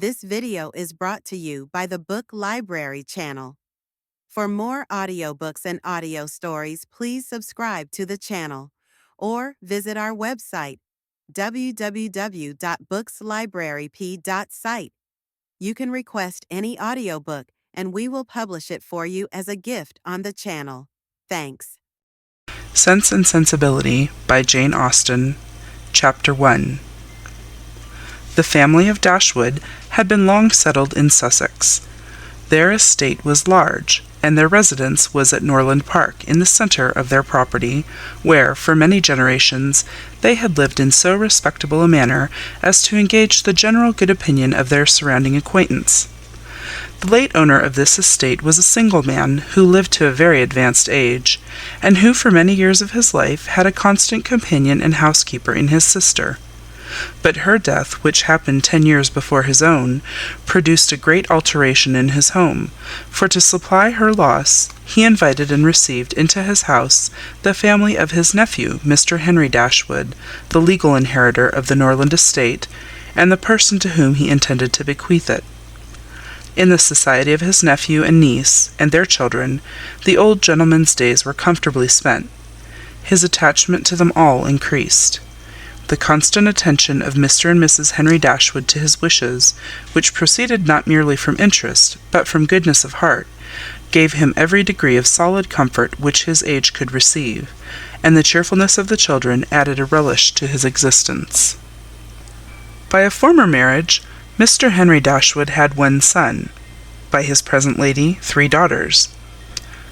This video is brought to you by the Book Library channel. For more audiobooks and audio stories, please subscribe to the channel or visit our website, www.bookslibrary.p.site. You can request any audiobook and we will publish it for you as a gift on the channel. Thanks. Sense and Sensibility by Jane Austen, Chapter 1. The family of Dashwood had been long settled in Sussex. Their estate was large, and their residence was at Norland Park, in the centre of their property, where, for many generations, they had lived in so respectable a manner as to engage the general good opinion of their surrounding acquaintance. The late owner of this estate was a single man who lived to a very advanced age, and who for many years of his life had a constant companion and housekeeper in his sister. But her death, which happened 10 years before his own, produced a great alteration in his home, for to supply her loss, he invited and received into his house the family of his nephew, Mr. Henry Dashwood, the legal inheritor of the Norland estate, and the person to whom he intended to bequeath it. In the society of his nephew and niece, and their children, the old gentleman's days were comfortably spent. His attachment to them all increased. The constant attention of Mr. and Mrs. Henry Dashwood to his wishes, which proceeded not merely from interest, but from goodness of heart, gave him every degree of solid comfort which his age could receive, and the cheerfulness of the children added a relish to his existence. By a former marriage, Mr. Henry Dashwood had one son, by his present lady 3 daughters.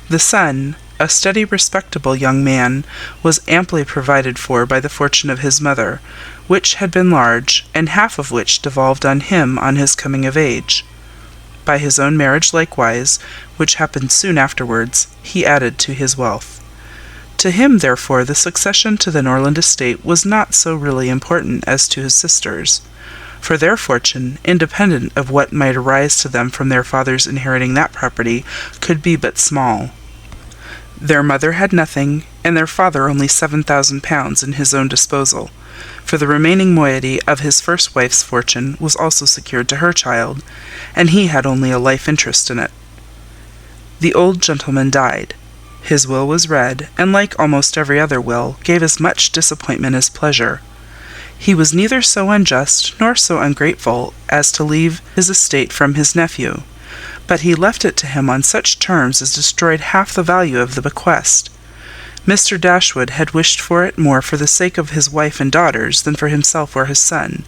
The son, a steady, respectable young man, was amply provided for by the fortune of his mother, which had been large, and half of which devolved on him on his coming of age. By his own marriage likewise, which happened soon afterwards, he added to his wealth. To him, therefore, the succession to the Norland estate was not so really important as to his sisters, for their fortune, independent of what might arise to them from their father's inheriting that property, could be but small. Their mother had nothing, and their father only £7,000 in his own disposal, for the remaining moiety of his first wife's fortune was also secured to her child, and he had only a life interest in it. The old gentleman died. His will was read, and like almost every other will, gave as much disappointment as pleasure. He was neither so unjust nor so ungrateful as to leave his estate from his nephew, but he left it to him on such terms as destroyed half the value of the bequest. Mr. Dashwood had wished for it more for the sake of his wife and daughters than for himself or his son,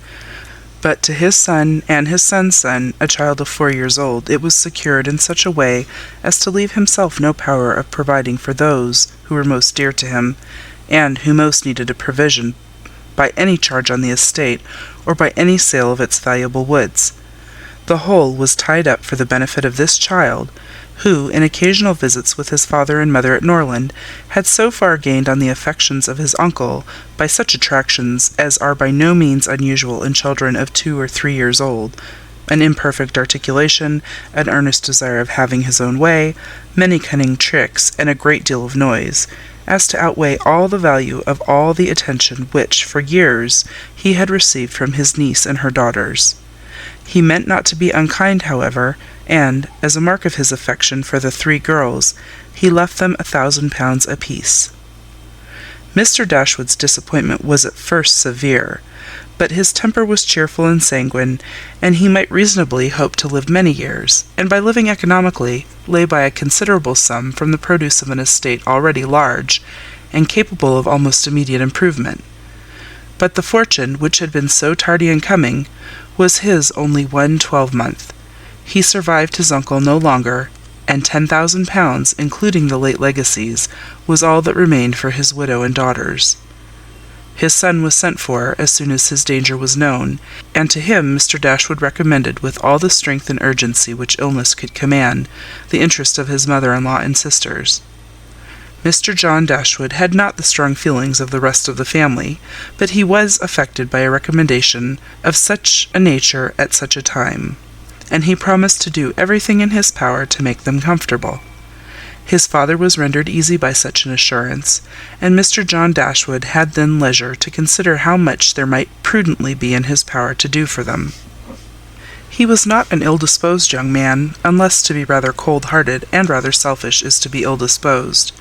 but to his son and his son's son, a child of 4 years old, it was secured in such a way as to leave himself no power of providing for those who were most dear to him, and who most needed a provision by any charge on the estate, or by any sale of its valuable woods. The whole was tied up for the benefit of this child, who, in occasional visits with his father and mother at Norland, had so far gained on the affections of his uncle by such attractions as are by no means unusual in children of 2 or 3 years old, an imperfect articulation, an earnest desire of having his own way, many cunning tricks, and a great deal of noise, as to outweigh all the value of all the attention which, for years, he had received from his niece and her daughters. He meant not to be unkind, however, and, as a mark of his affection for the 3 girls, he left them £1,000 apiece. Mr. Dashwood's disappointment was at first severe, but his temper was cheerful and sanguine, and he might reasonably hope to live many years, and by living economically, lay by a considerable sum from the produce of an estate already large, and capable of almost immediate improvement. But the fortune, which had been so tardy in coming, was his only 1 12-month. He survived his uncle no longer, and £10,000, including the late legacies, was all that remained for his widow and daughters. His son was sent for as soon as his danger was known, and to him Mr. Dashwood recommended with all the strength and urgency which illness could command, the interest of his mother-in-law and sisters. Mr. John Dashwood had not the strong feelings of the rest of the family, but he was affected by a recommendation of such a nature at such a time, and he promised to do everything in his power to make them comfortable. His father was rendered easy by such an assurance, and Mr. John Dashwood had then leisure to consider how much there might prudently be in his power to do for them. He was not an ill-disposed young man, unless to be rather cold-hearted and rather selfish is to be ill-disposed.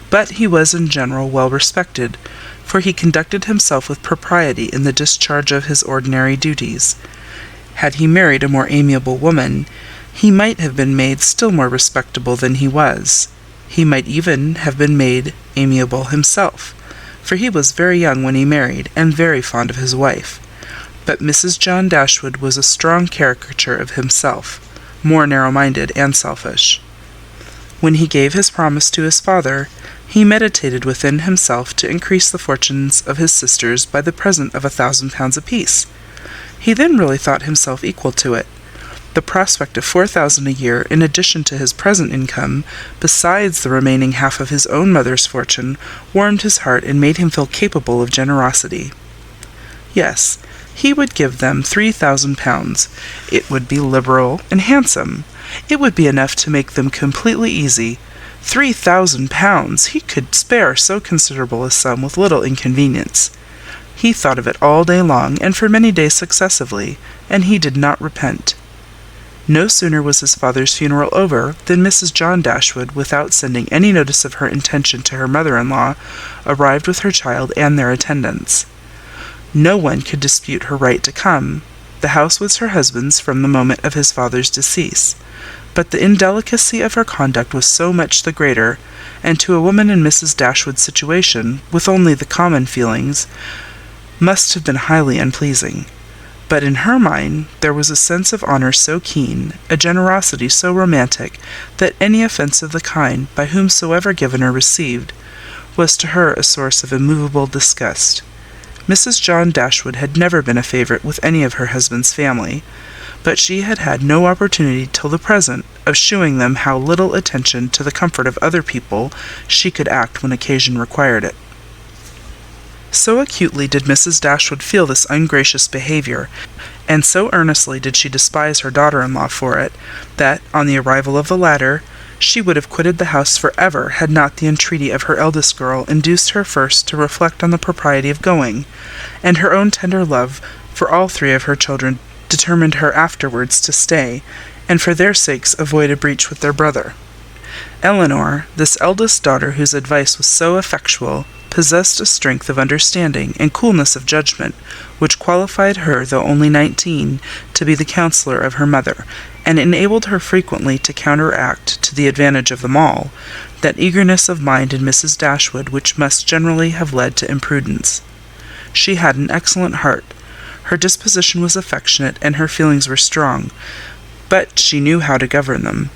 But he was in general well respected, for he conducted himself with propriety in the discharge of his ordinary duties. Had he married a more amiable woman, he might have been made still more respectable than he was. He might even have been made amiable himself, for he was very young when he married, and very fond of his wife. But Mrs. John Dashwood was a strong caricature of himself, more narrow-minded and selfish. When he gave his promise to his father, he meditated within himself to increase the fortunes of his sisters by the present of £1,000 apiece. He then really thought himself equal to it. The prospect of £4,000 a year, in addition to his present income, besides the remaining half of his own mother's fortune, warmed his heart and made him feel capable of generosity. Yes, he would give them £3,000. It would be liberal and handsome. It would be enough to make them completely easy. £3,000! He could spare so considerable a sum with little inconvenience. He thought of it all day long, and for many days successively, and he did not repent. No sooner was his father's funeral over than Mrs. John Dashwood, without sending any notice of her intention to her mother-in-law, arrived with her child and their attendants. No one could dispute her right to come. The house was her husband's from the moment of his father's decease, but the indelicacy of her conduct was so much the greater, and to a woman in Mrs. Dashwood's situation, with only the common feelings, must have been highly unpleasing. But in her mind there was a sense of honour so keen, a generosity so romantic, that any offence of the kind, by whomsoever given or received, was to her a source of immovable disgust. Mrs. John Dashwood had never been a favourite with any of her husband's family, but she had had no opportunity till the present of shewing them how little attention to the comfort of other people she could act when occasion required it. So acutely did Mrs. Dashwood feel this ungracious behaviour, and so earnestly did she despise her daughter-in-law for it, that, on the arrival of the latter, she would have quitted the house for ever had not the entreaty of her eldest girl induced her first to reflect on the propriety of going, and her own tender love for all three of her children determined her afterwards to stay, and for their sakes avoid a breach with their brother. Elinor, this eldest daughter whose advice was so effectual, possessed a strength of understanding and coolness of judgment which qualified her, though only 19, to be the counsellor of her mother, and enabled her frequently to counteract, to the advantage of them all, that eagerness of mind in Mrs. Dashwood which must generally have led to imprudence. She had an excellent heart. Her disposition was affectionate, and her feelings were strong, but she knew how to govern them.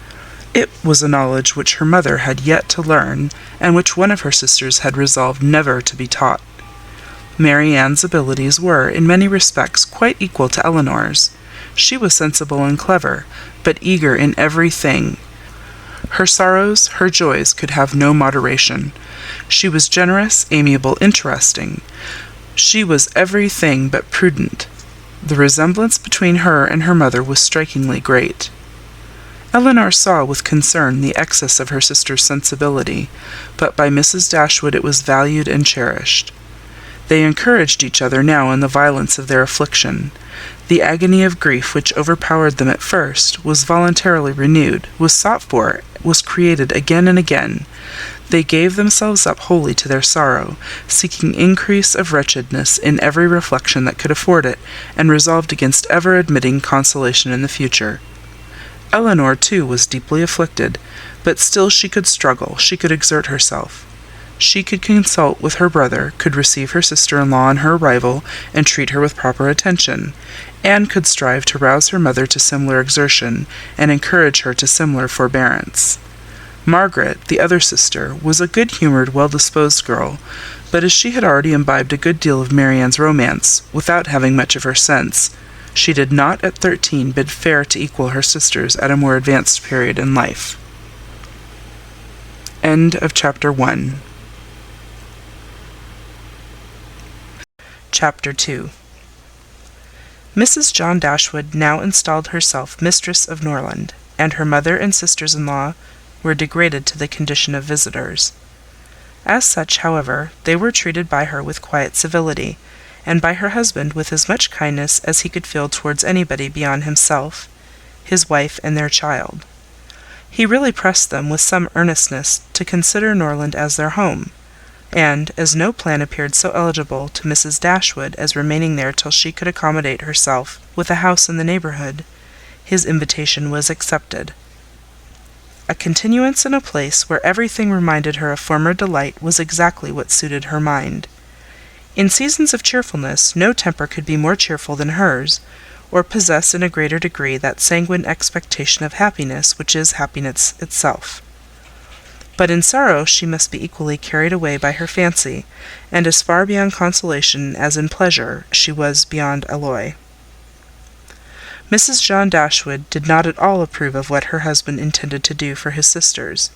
It was a knowledge which her mother had yet to learn, and which one of her sisters had resolved never to be taught. Marianne's abilities were, in many respects, quite equal to Elinor's. She was sensible and clever, but eager in every thing. Her sorrows, her joys could have no moderation. She was generous, amiable, interesting. She was everything but prudent. The resemblance between her and her mother was strikingly great. Elinor saw with concern the excess of her sister's sensibility, but by Mrs. Dashwood it was valued and cherished. They encouraged each other now in the violence of their affliction. The agony of grief which overpowered them at first was voluntarily renewed, was sought for, was created again and again. They gave themselves up wholly to their sorrow, seeking increase of wretchedness in every reflection that could afford it, and resolved against ever admitting consolation in the future. Elinor, too, was deeply afflicted, but still she could struggle, she could exert herself. She could consult with her brother, could receive her sister-in-law on her arrival, and treat her with proper attention, and could strive to rouse her mother to similar exertion, and encourage her to similar forbearance. Margaret, the other sister, was a good-humoured, well-disposed girl, but as she had already imbibed a good deal of Marianne's romance, without having much of her sense, she did not at 13 bid fair to equal her sisters at a more advanced period in life. End of Chapter 1. Chapter 2. Mrs. John Dashwood now installed herself mistress of Norland, and her mother and sisters-in-law were degraded to the condition of visitors. As such, however, they were treated by her with quiet civility, and by her husband with as much kindness as he could feel towards anybody beyond himself, his wife, and their child. He really pressed them with some earnestness to consider Norland as their home, and, as no plan appeared so eligible to Mrs. Dashwood as remaining there till she could accommodate herself with a house in the neighbourhood, his invitation was accepted. A continuance in a place where everything reminded her of former delight was exactly what suited her mind. In seasons of cheerfulness, no temper could be more cheerful than hers, or possess in a greater degree that sanguine expectation of happiness which is happiness itself. But in sorrow she must be equally carried away by her fancy, and as far beyond consolation as in pleasure she was beyond alloy. Mrs. John Dashwood did not at all approve of what her husband intended to do for his sisters.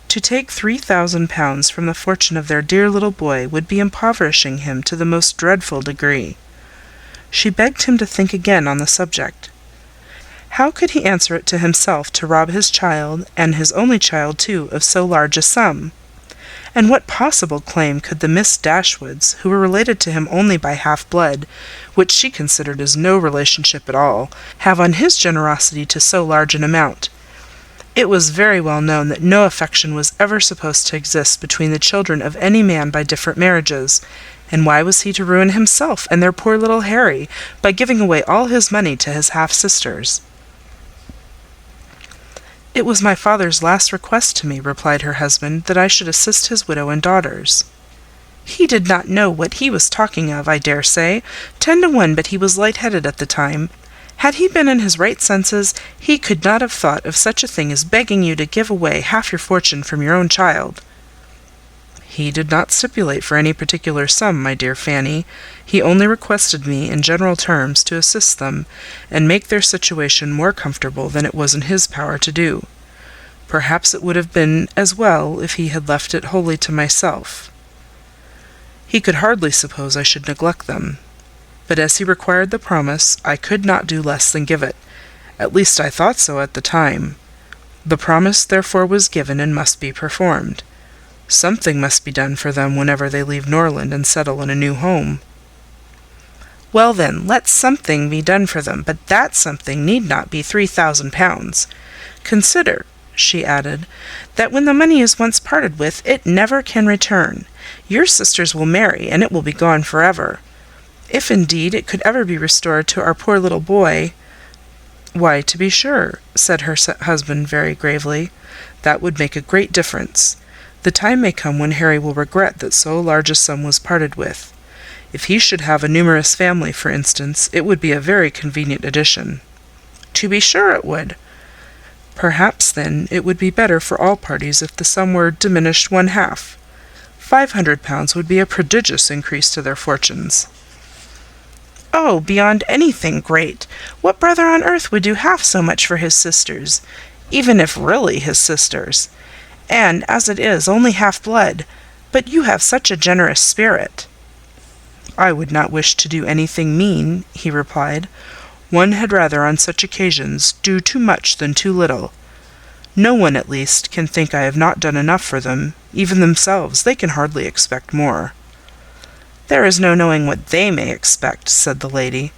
To take 3,000 pounds from the fortune of their dear little boy would be impoverishing him to the most dreadful degree. She begged him to think again on the subject. How could he answer it to himself to rob his child, and his only child too, of so large a sum? And what possible claim could the Miss Dashwoods, who were related to him only by half-blood, which she considered as no relationship at all, have on his generosity to so large an amount? It was very well known that no affection was ever supposed to exist between the children of any man by different marriages, and why was he to ruin himself and their poor little Harry by giving away all his money to his half-sisters? "It was my father's last request to me," replied her husband, "that I should assist his widow and daughters." "He did not know what he was talking of, I dare say. 10 to 1 but he was light-headed at the time. Had he been in his right senses, he could not have thought of such a thing as begging you to give away half your fortune from your own child." "He did not stipulate for any particular sum, my dear Fanny. He only requested me, in general terms, to assist them, and make their situation more comfortable than it was in his power to do. Perhaps it would have been as well if he had left it wholly to myself. He could hardly suppose I should neglect them. But as he required the promise, I could not do less than give it. At least I thought so at the time. The promise therefore was given and must be performed. Something must be done for them whenever they leave Norland and settle in a new home." "Well then, let something be done for them, but that something need not be 3,000 pounds. Consider," she added, "that when the money is once parted with, it never can return. Your sisters will marry, and it will be gone forever. If indeed it could ever be restored to our poor little boy—" "Why, to be sure," said her husband very gravely, "that would make a great difference. The time may come when Harry will regret that so large a sum was parted with. If he should have a numerous family, for instance, it would be a very convenient addition." "To be sure it would." "Perhaps, then, it would be better for all parties if the sum were diminished 1/2. 500 pounds would be a prodigious increase to their fortunes." "Oh, beyond anything great! What brother on earth would do half so much for his sisters, even if really his sisters? And, as it is, only half-blood. But you have such a generous spirit." "I would not wish to do anything mean," he replied. "One had rather, on such occasions, do too much than too little. No one, at least, can think I have not done enough for them. Even themselves, they can hardly expect more." "There is no knowing what they may expect," said the lady.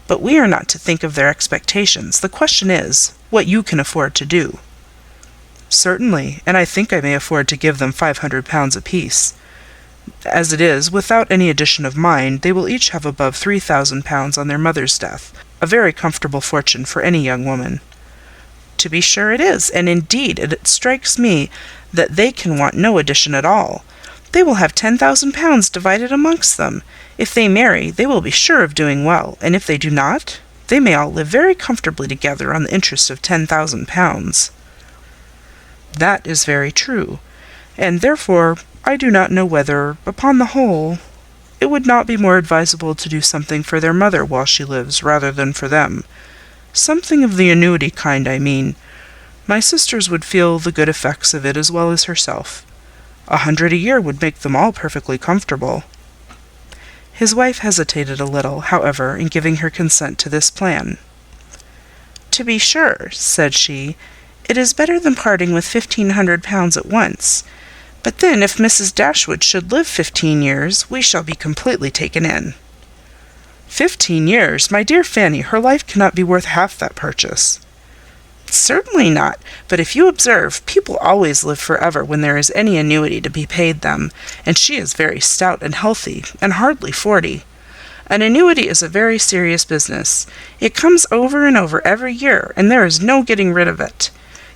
"But we are not to think of their expectations. The question is, what you can afford to do." "Certainly, and I think I may afford to give them 500 pounds apiece. As it is, without any addition of mine, they will each have above 3,000 pounds on their mother's death, a very comfortable fortune for any young woman." "To be sure it is, and indeed it strikes me that they can want no addition at all. They will have 10,000 pounds divided amongst them. If they marry, they will be sure of doing well, and if they do not, they may all live very comfortably together on the interest of 10,000 pounds. "That is very true, and therefore I do not know whether, upon the whole, it would not be more advisable to do something for their mother while she lives rather than for them. Something of the annuity kind, I mean. My sisters would feel the good effects of it as well as herself. 100 a year would make them all perfectly comfortable." His wife hesitated a little, however, in giving her consent to this plan. "To be sure," said she, "it is better than parting with 1,500 pounds at once. But then, if Mrs. Dashwood should live 15 years, we shall be completely taken in." 15 years! My dear Fanny, her life cannot be worth half that purchase." "Certainly not. But if you observe, people always live forever when there is any annuity to be paid them, and she is very stout and healthy, and hardly 40. An annuity is a very serious business. It comes over and over every year, and there is no getting rid of it.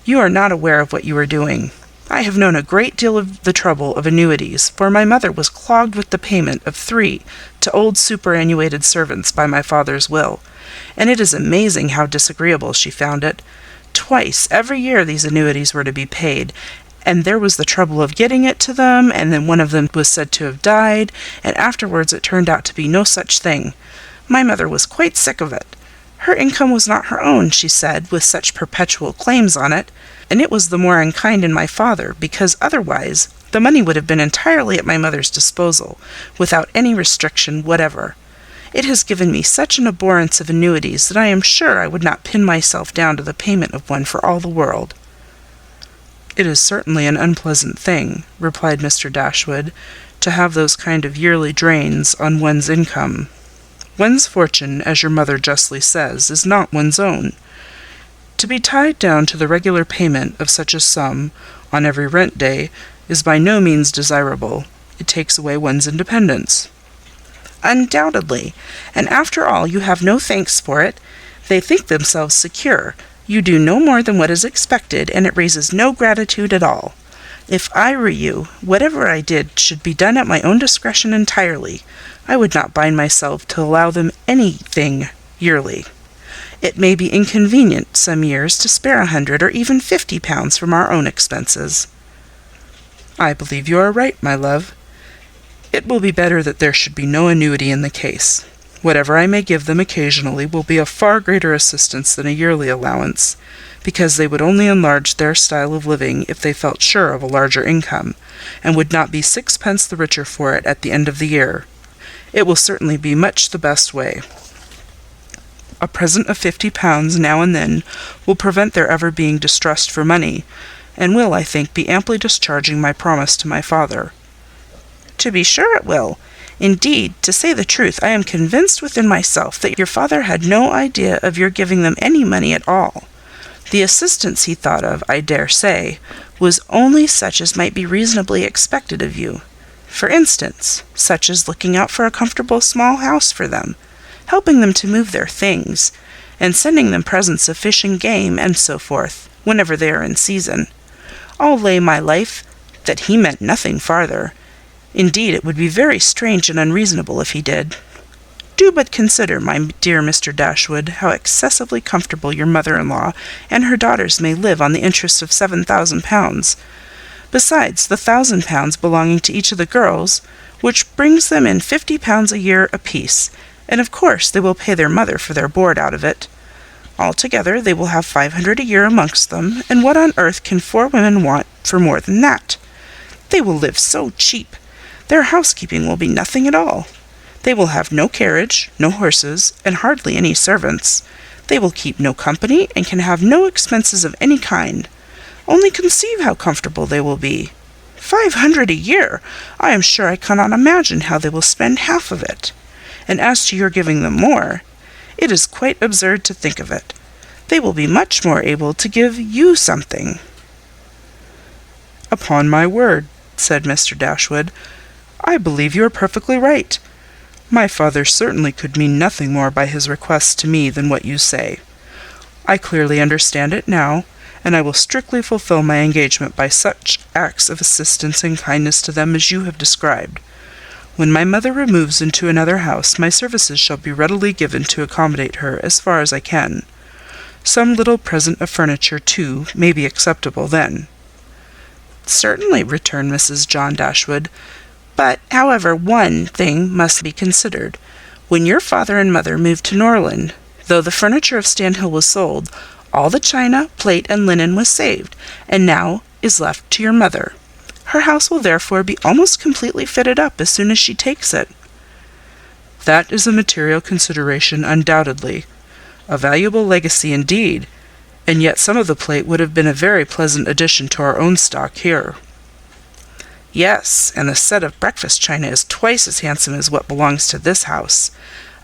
You are not aware of what you are doing. I have known a great deal of the trouble of annuities, for my mother was clogged with the payment of 3 to old superannuated servants by my father's will, and it is amazing how disagreeable she found it. Twice every year these annuities were to be paid, and there was the trouble of getting it to them, and then one of them was said to have died, and afterwards it turned out to be no such thing. My mother was quite sick of it. Her income was not her own, she said, with such perpetual claims on it, and it was the more unkind in my father, because otherwise the money would have been entirely at my mother's disposal, without any restriction whatever. It has given me such an abhorrence of annuities that I am sure I would not pin myself down to the payment of one for all the world." "It is certainly an unpleasant thing," replied Mr. Dashwood, "to have those kind of yearly drains on one's income. One's fortune, as your mother justly says, is not one's own. To be tied down to the regular payment of such a sum on every rent day is by no means desirable. It takes away one's independence." "Undoubtedly. And after all, you have no thanks for it. They think themselves secure. You do no more than what is expected, and it raises no gratitude at all. If I were you, whatever I did should be done at my own discretion entirely. I would not bind myself to allow them anything yearly. It may be inconvenient some years to spare 100 or even 50 pounds from our own expenses." "I believe you are right, my love. It will be better that there should be no annuity in the case. Whatever I may give them occasionally will be of far greater assistance than a yearly allowance, because they would only enlarge their style of living if they felt sure of a larger income, and would not be 6 pence the richer for it at the end of the year. It will certainly be much the best way. A present of 50 pounds now and then will prevent their ever being distressed for money, and will, I think, be amply discharging my promise to my father." "To be sure it will. Indeed, to say the truth, I am convinced within myself that your father had no idea of your giving them any money at all. The assistance he thought of, I dare say, was only such as might be reasonably expected of you. For instance, such as looking out for a comfortable small house for them, helping them to move their things, and sending them presents of fish and game, and so forth, whenever they are in season. I'll lay my life that he meant nothing farther. Indeed, it would be very strange and unreasonable if he did. Do but consider, my dear Mr. Dashwood, how excessively comfortable your mother-in-law and her daughters may live on the interest of 7,000 pounds, besides the 1,000 pounds belonging to each of the girls, which brings them in 50 pounds a year apiece, and of course they will pay their mother for their board out of it. Altogether they will have 500 a year amongst them, and what on earth can 4 women want for more than that? They will live so cheap. Their housekeeping will be nothing at all. They will have no carriage, no horses, and hardly any servants. They will keep no company, and can have no expenses of any kind. Only conceive how comfortable they will be. 500 a year! I am sure I cannot imagine how they will spend half of it. And as to your giving them more, it is quite absurd to think of it. They will be much more able to give you something." "Upon my word," said Mr. Dashwood, "I believe you are perfectly right. My father certainly could mean nothing more by his request to me than what you say. I clearly understand it now, and I will strictly fulfill my engagement by such acts of assistance and kindness to them as you have described. When my mother removes into another house, my services shall be readily given to accommodate her as far as I can. Some little present of furniture, too, may be acceptable then." "Certainly," returned Mrs. John Dashwood. "But, however, one thing must be considered. When your father and mother moved to Norland, though the furniture of Stanhill was sold, all the china, plate, and linen was saved, and now is left to your mother. Her house will therefore be almost completely fitted up as soon as she takes it." "That is a material consideration, undoubtedly. A valuable legacy indeed, and yet some of the plate would have been a very pleasant addition to our own stock here." "Yes, and the set of breakfast china is twice as handsome as what belongs to this house.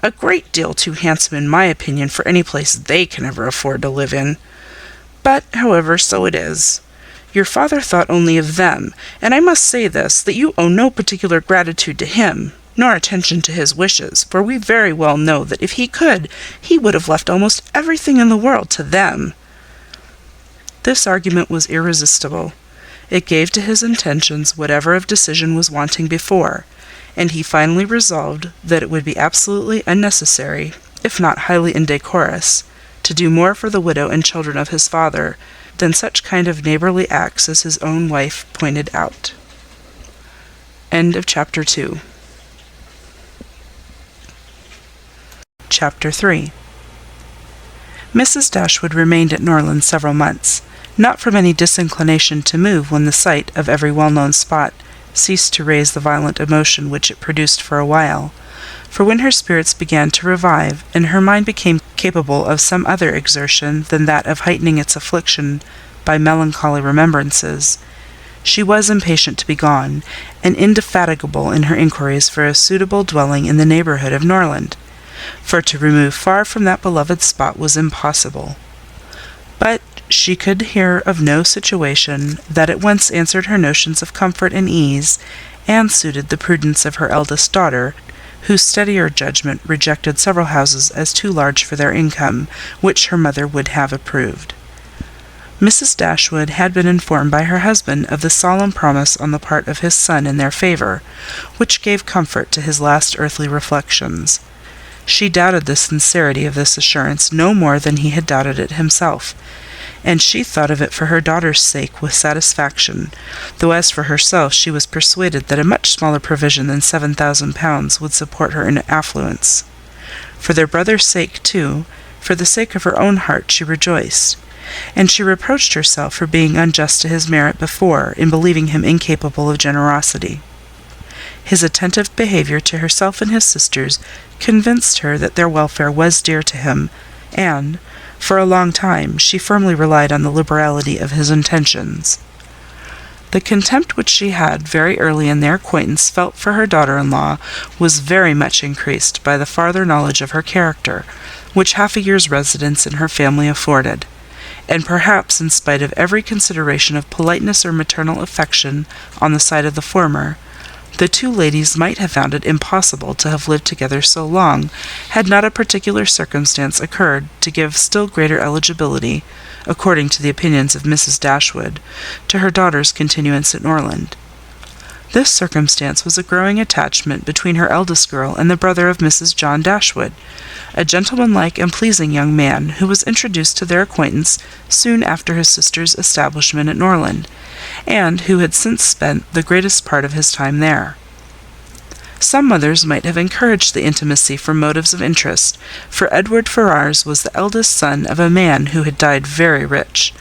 A great deal too handsome, in my opinion, for any place they can ever afford to live in. But, however, so it is. Your father thought only of them, and I must say this, that you owe no particular gratitude to him, nor attention to his wishes, for we very well know that if he could, he would have left almost everything in the world to them." This argument was irresistible. It gave to his intentions whatever of decision was wanting before, and he finally resolved that it would be absolutely unnecessary, if not highly indecorous, to do more for the widow and children of his father than such kind of neighbourly acts as his own wife pointed out. End of Chapter 2. Chapter 3. Mrs. Dashwood remained at Norland several months, not from any disinclination to move when the sight of every well-known spot ceased to raise the violent emotion which it produced for a while, for when her spirits began to revive, and her mind became capable of some other exertion than that of heightening its affliction by melancholy remembrances, she was impatient to be gone, and indefatigable in her inquiries for a suitable dwelling in the neighbourhood of Norland, for to remove far from that beloved spot was impossible. But she could hear of no situation that at once answered her notions of comfort and ease, and suited the prudence of her eldest daughter, whose steadier judgment rejected several houses as too large for their income, which her mother would have approved. Mrs. Dashwood had been informed by her husband of the solemn promise on the part of his son in their favour, which gave comfort to his last earthly reflections. She doubted the sincerity of this assurance no more than he had doubted it himself, and she thought of it for her daughter's sake with satisfaction, though as for herself she was persuaded that a much smaller provision than £7,000 would support her in affluence. For their brother's sake, too, for the sake of her own heart, she rejoiced, and she reproached herself for being unjust to his merit before, in believing him incapable of generosity. His attentive behaviour to herself and his sisters convinced her that their welfare was dear to him, and, for a long time, she firmly relied on the liberality of his intentions. The contempt which she had very early in their acquaintance felt for her daughter-in-law was very much increased by the farther knowledge of her character, which half a year's residence in her family afforded, and perhaps in spite of every consideration of politeness or maternal affection on the side of the former, the two ladies might have found it impossible to have lived together so long, had not a particular circumstance occurred to give still greater eligibility, according to the opinions of Mrs. Dashwood, to her daughter's continuance at Norland. This circumstance was a growing attachment between her eldest girl and the brother of Mrs. John Dashwood, a gentlemanlike and pleasing young man, who was introduced to their acquaintance soon after his sister's establishment at Norland, and who had since spent the greatest part of his time there. Some mothers might have encouraged the intimacy from motives of interest, for Edward Ferrars was the eldest son of a man who had died very rich,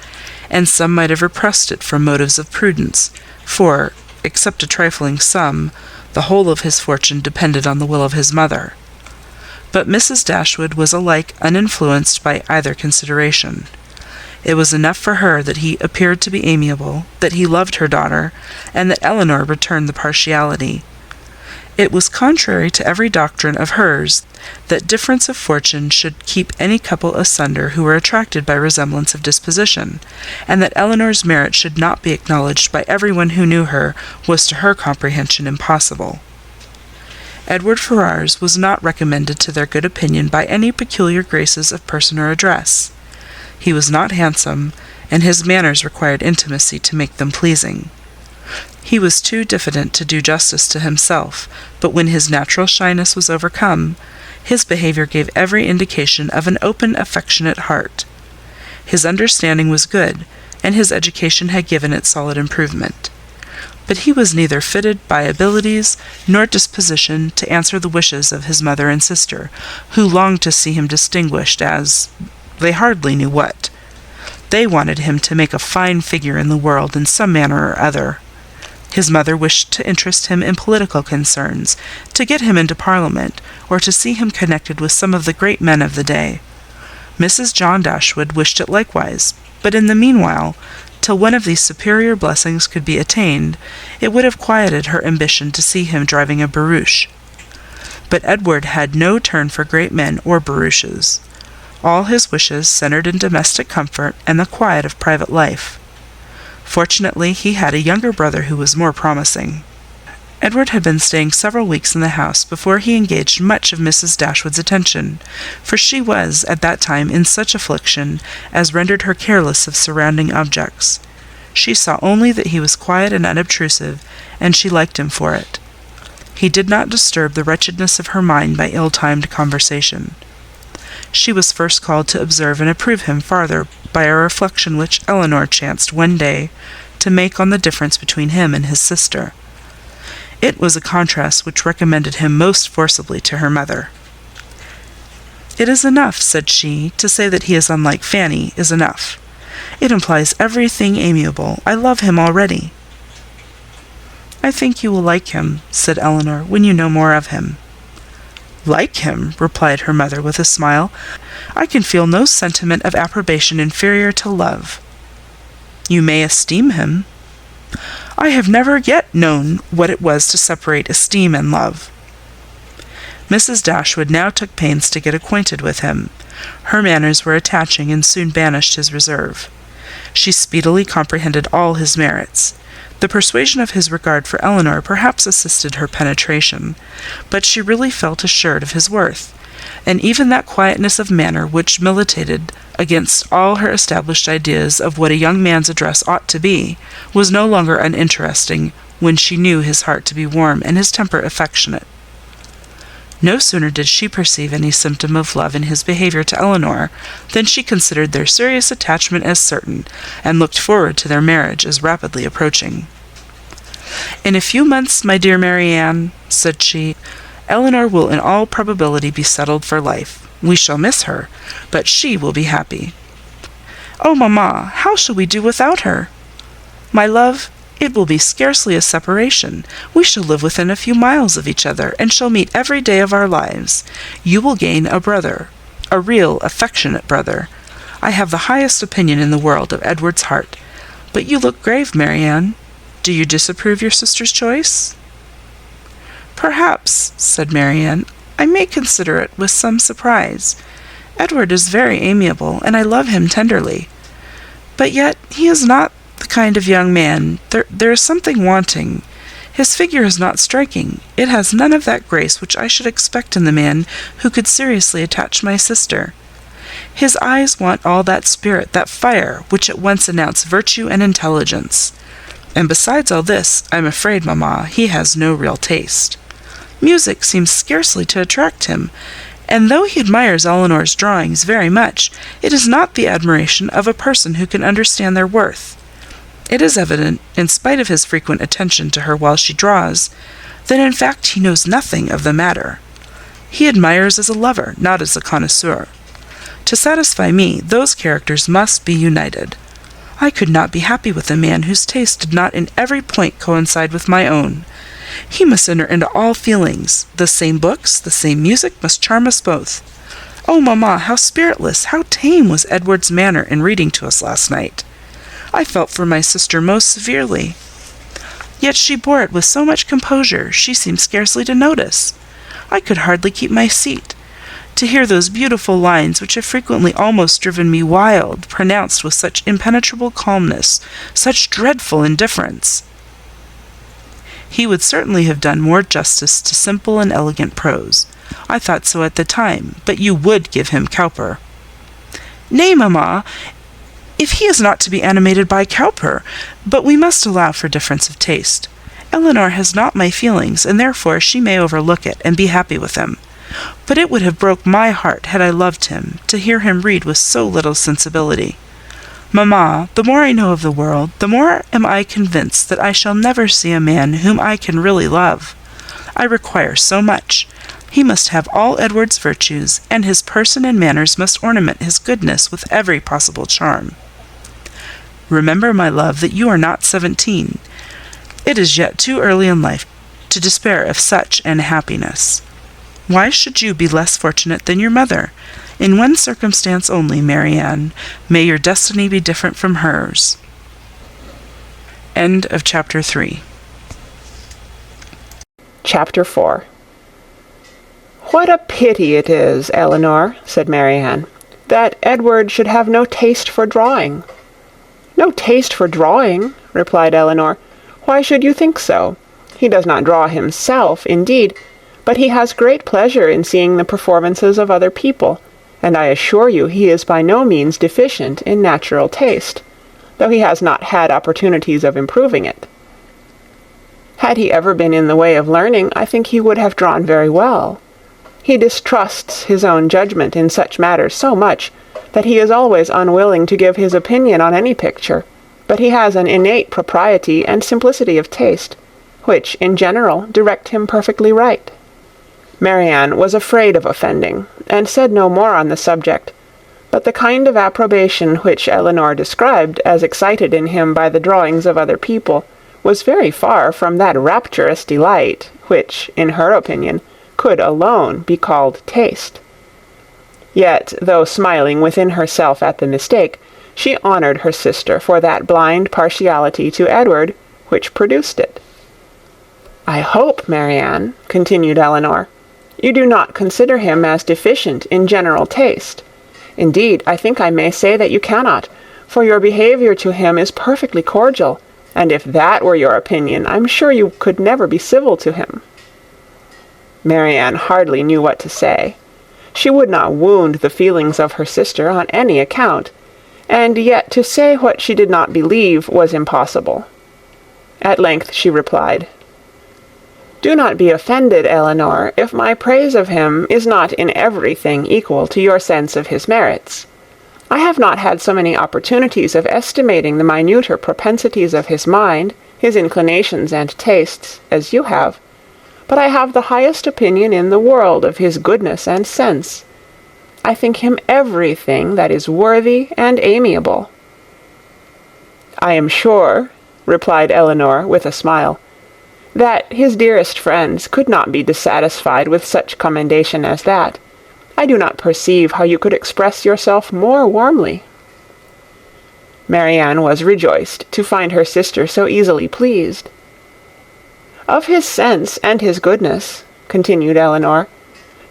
and some might have repressed it from motives of prudence, for, except a trifling sum, the whole of his fortune depended on the will of his mother. But Mrs. Dashwood was alike uninfluenced by either consideration. It was enough for her that he appeared to be amiable, that he loved her daughter, and that Elinor returned the partiality. It was contrary to every doctrine of hers that difference of fortune should keep any couple asunder who were attracted by resemblance of disposition, and that Elinor's merit should not be acknowledged by everyone who knew her was to her comprehension impossible. Edward Ferrars was not recommended to their good opinion by any peculiar graces of person or address. He was not handsome, and his manners required intimacy to make them pleasing. He was too diffident to do justice to himself, but when his natural shyness was overcome, his behaviour gave every indication of an open, affectionate heart. His understanding was good, and his education had given it solid improvement. But he was neither fitted by abilities nor disposition to answer the wishes of his mother and sister, who longed to see him distinguished as they hardly knew what. They wanted him to make a fine figure in the world in some manner or other. His mother wished to interest him in political concerns, to get him into Parliament, or to see him connected with some of the great men of the day. Mrs. John Dashwood wished it likewise, but in the meanwhile, till one of these superior blessings could be attained, it would have quieted her ambition to see him driving a barouche. but Edward had no turn for great men or barouches. All his wishes centered in domestic comfort and the quiet of private life. Fortunately, he had a younger brother who was more promising. Edward had been staying several weeks in the house before he engaged much of Mrs. Dashwood's attention, for she was, at that time, in such affliction as rendered her careless of surrounding objects. She saw only that he was quiet and unobtrusive, and she liked him for it. He did not disturb the wretchedness of her mind by ill-timed conversation. She was first called to observe and approve him farther by a reflection which Elinor chanced one day to make on the difference between him and his sister. It was a contrast which recommended him most forcibly to her mother. "It is enough," said she, "to say that he is unlike Fanny is enough. It implies everything amiable. I love him already." "I think you will like him," said Elinor, "when you know more of him." "Like him?" replied her mother with a smile. "I can feel no sentiment of approbation inferior to love." "You may esteem him." "I have never yet known what it was to separate esteem and love." Mrs. Dashwood now took pains to get acquainted with him. Her manners were attaching and soon banished his reserve. She speedily comprehended all his merits. The persuasion of his regard for Elinor perhaps assisted her penetration, but she really felt assured of his worth, and even that quietness of manner which militated against all her established ideas of what a young man's address ought to be, was no longer uninteresting when she knew his heart to be warm and his temper affectionate. No sooner did she perceive any symptom of love in his behaviour to Elinor than she considered their serious attachment as certain, and looked forward to their marriage as rapidly approaching. "In a few months, my dear Marianne," said she, "Elinor will in all probability be settled for life. We shall miss her, but she will be happy." "Oh, mamma, how shall we do without her?" "My love, it will be scarcely a separation. We shall live within a few miles of each other, and shall meet every day of our lives. You will gain a brother, a real affectionate brother. I have the highest opinion in the world of Edward's heart. But you look grave, Marianne. Do you disapprove your sister's choice?" "Perhaps," said Marianne, "I may consider it with some surprise. Edward is very amiable, and I love him tenderly. But yet he is not the kind of young man. There is something wanting. His figure is not striking. It has none of that grace which I should expect in the man who could seriously attach my sister. His eyes want all that spirit, that fire, which at once announce virtue and intelligence. And besides all this, I'm afraid, mamma, he has no real taste. Music seems scarcely to attract him, and though he admires Elinor's drawings very much, it is not the admiration of a person who can understand their worth. It is evident, in spite of his frequent attention to her while she draws, that in fact he knows nothing of the matter. He admires as a lover, not as a connoisseur. To satisfy me, those characters must be united. I could not be happy with a man whose taste did not in every point coincide with my own. He must enter into all feelings. The same books, the same music must charm us both. Oh, mamma, how spiritless, how tame was Edward's manner in reading to us last night! I felt for my sister most severely. Yet she bore it with so much composure, she seemed scarcely to notice. I could hardly keep my seat. To hear those beautiful lines, which have frequently almost driven me wild, pronounced with such impenetrable calmness, such dreadful indifference. He would certainly have done more justice to simple and elegant prose. I thought so at the time, but you would give him Cowper." "Nay, mamma, if he is not to be animated by Cowper, but we must allow for difference of taste. Elinor has not my feelings, and therefore she may overlook it, and be happy with him. But it would have broke my heart, had I loved him, to hear him read with so little sensibility. Mamma, the more I know of the world, the more am I convinced that I shall never see a man whom I can really love. I require so much. He must have all Edward's virtues, and his person and manners must ornament his goodness with every possible charm. Remember, my love, that you are not 17. It is yet too early in life to despair of such an happiness. Why should you be less fortunate than your mother? In one circumstance only, Marianne, may your destiny be different from hers." End of Chapter 3. Chapter 4. "What a pity it is, Elinor," said Marianne, "that Edward should have no taste for drawing." "No taste for drawing?" replied Elinor. "Why should you think so? He does not draw himself, indeed, but he has great pleasure in seeing the performances of other people, and I assure you he is by no means deficient in natural taste, though he has not had opportunities of improving it. Had he ever been in the way of learning, I think he would have drawn very well. He distrusts his own judgment in such matters so much that he is always unwilling to give his opinion on any picture, but he has an innate propriety and simplicity of taste, which, in general, direct him perfectly right." Marianne was afraid of offending, and said no more on the subject, but the kind of approbation which Elinor described as excited in him by the drawings of other people was very far from that rapturous delight which, in her opinion, could alone be called taste. Yet, though smiling within herself at the mistake, she honoured her sister for that blind partiality to Edward which produced it. "I hope, Marianne," continued Elinor, "you do not consider him as deficient in general taste. Indeed, I think I may say that you cannot, for your behaviour to him is perfectly cordial, and if that were your opinion, I'm sure you could never be civil to him." Marianne hardly knew what to say. She would not wound the feelings of her sister on any account, and yet to say what she did not believe was impossible. At length she replied, "Do not be offended, Elinor, if my praise of him is not in everything equal to your sense of his merits. I have not had so many opportunities of estimating the minuter propensities of his mind, his inclinations and tastes, as you have, but I have the highest opinion in the world of his goodness and sense. I think him everything that is worthy and amiable." "I am sure," replied Elinor with a smile, "that his dearest friends could not be dissatisfied with such commendation as that. I do not perceive how you could express yourself more warmly." Marianne was rejoiced to find her sister so easily pleased. "Of his sense and his goodness," continued Elinor,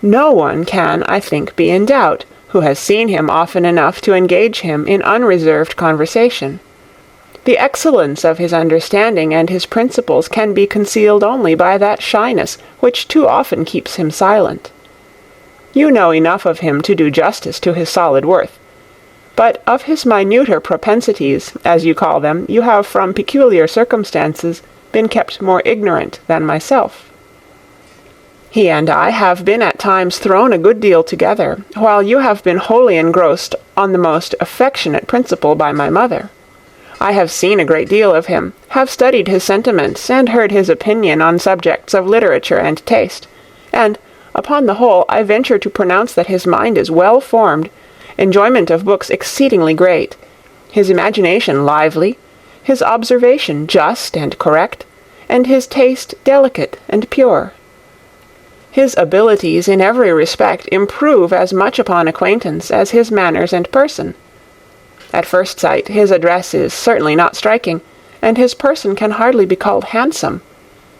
"no one can, I think, be in doubt, who has seen him often enough to engage him in unreserved conversation. The excellence of his understanding and his principles can be concealed only by that shyness which too often keeps him silent. You know enough of him to do justice to his solid worth, but of his minuter propensities, as you call them, you have from peculiar circumstances been kept more ignorant than myself. He and I have been at times thrown a good deal together, while you have been wholly engrossed on the most affectionate principle by my mother. I have seen a great deal of him, have studied his sentiments, and heard his opinion on subjects of literature and taste, and, upon the whole, I venture to pronounce that his mind is well formed, enjoyment of books exceedingly great, his imagination lively, his observation just and correct, and his taste delicate and pure. His abilities in every respect improve as much upon acquaintance as his manners and person. At first sight his address is certainly not striking, and his person can hardly be called handsome,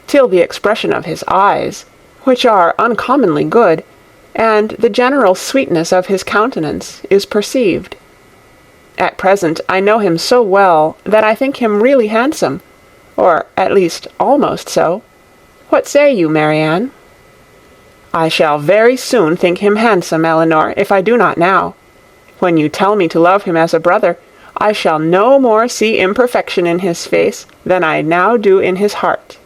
till the expression of his eyes, which are uncommonly good, and the general sweetness of his countenance is perceived. At present I know him so well that I think him really handsome, or at least almost so. What say you, Marianne?" "I shall very soon think him handsome, Elinor, if I do not now. When you tell me to love him as a brother, I shall no more see imperfection in his face than I now do in his heart."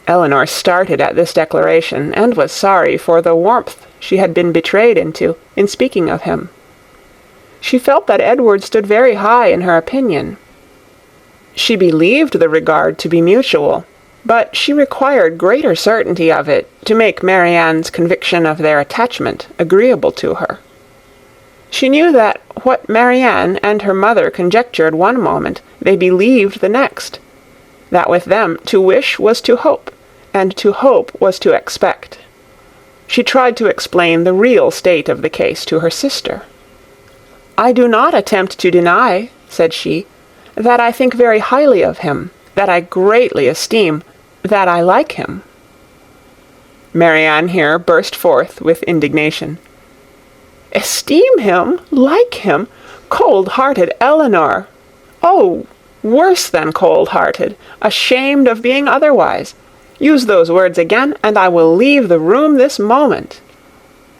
Elinor started at this declaration, and was sorry for the warmth she had been betrayed into in speaking of him. She felt that Edward stood very high in her opinion. She believed the regard to be mutual, but she required greater certainty of it to make Marianne's conviction of their attachment agreeable to her. She knew that what Marianne and her mother conjectured one moment, they believed the next, that with them to wish was to hope, and to hope was to expect. She tried to explain the real state of the case to her sister. "I do not attempt to deny," said she, "that I think very highly of him, that I greatly esteem, that I like him." Marianne here burst forth with indignation. Esteem him, like him, cold-hearted Elinor! Oh, worse than cold-hearted, ashamed of being otherwise. Use those words again, and I will leave the room this moment.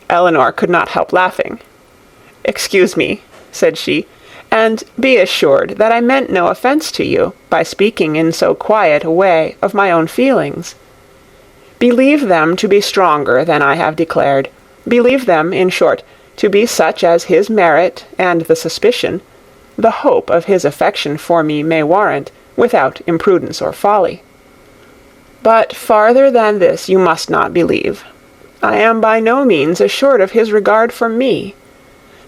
Elinor could not help laughing. Excuse me, said she, and be assured that I meant no offence to you by speaking in so quiet a way of my own feelings. Believe them to be stronger than I have declared. Believe them, in short, to be such as his merit and the suspicion, the hope of his affection for me may warrant, without imprudence or folly. But farther than this you must not believe. I am by no means assured of his regard for me.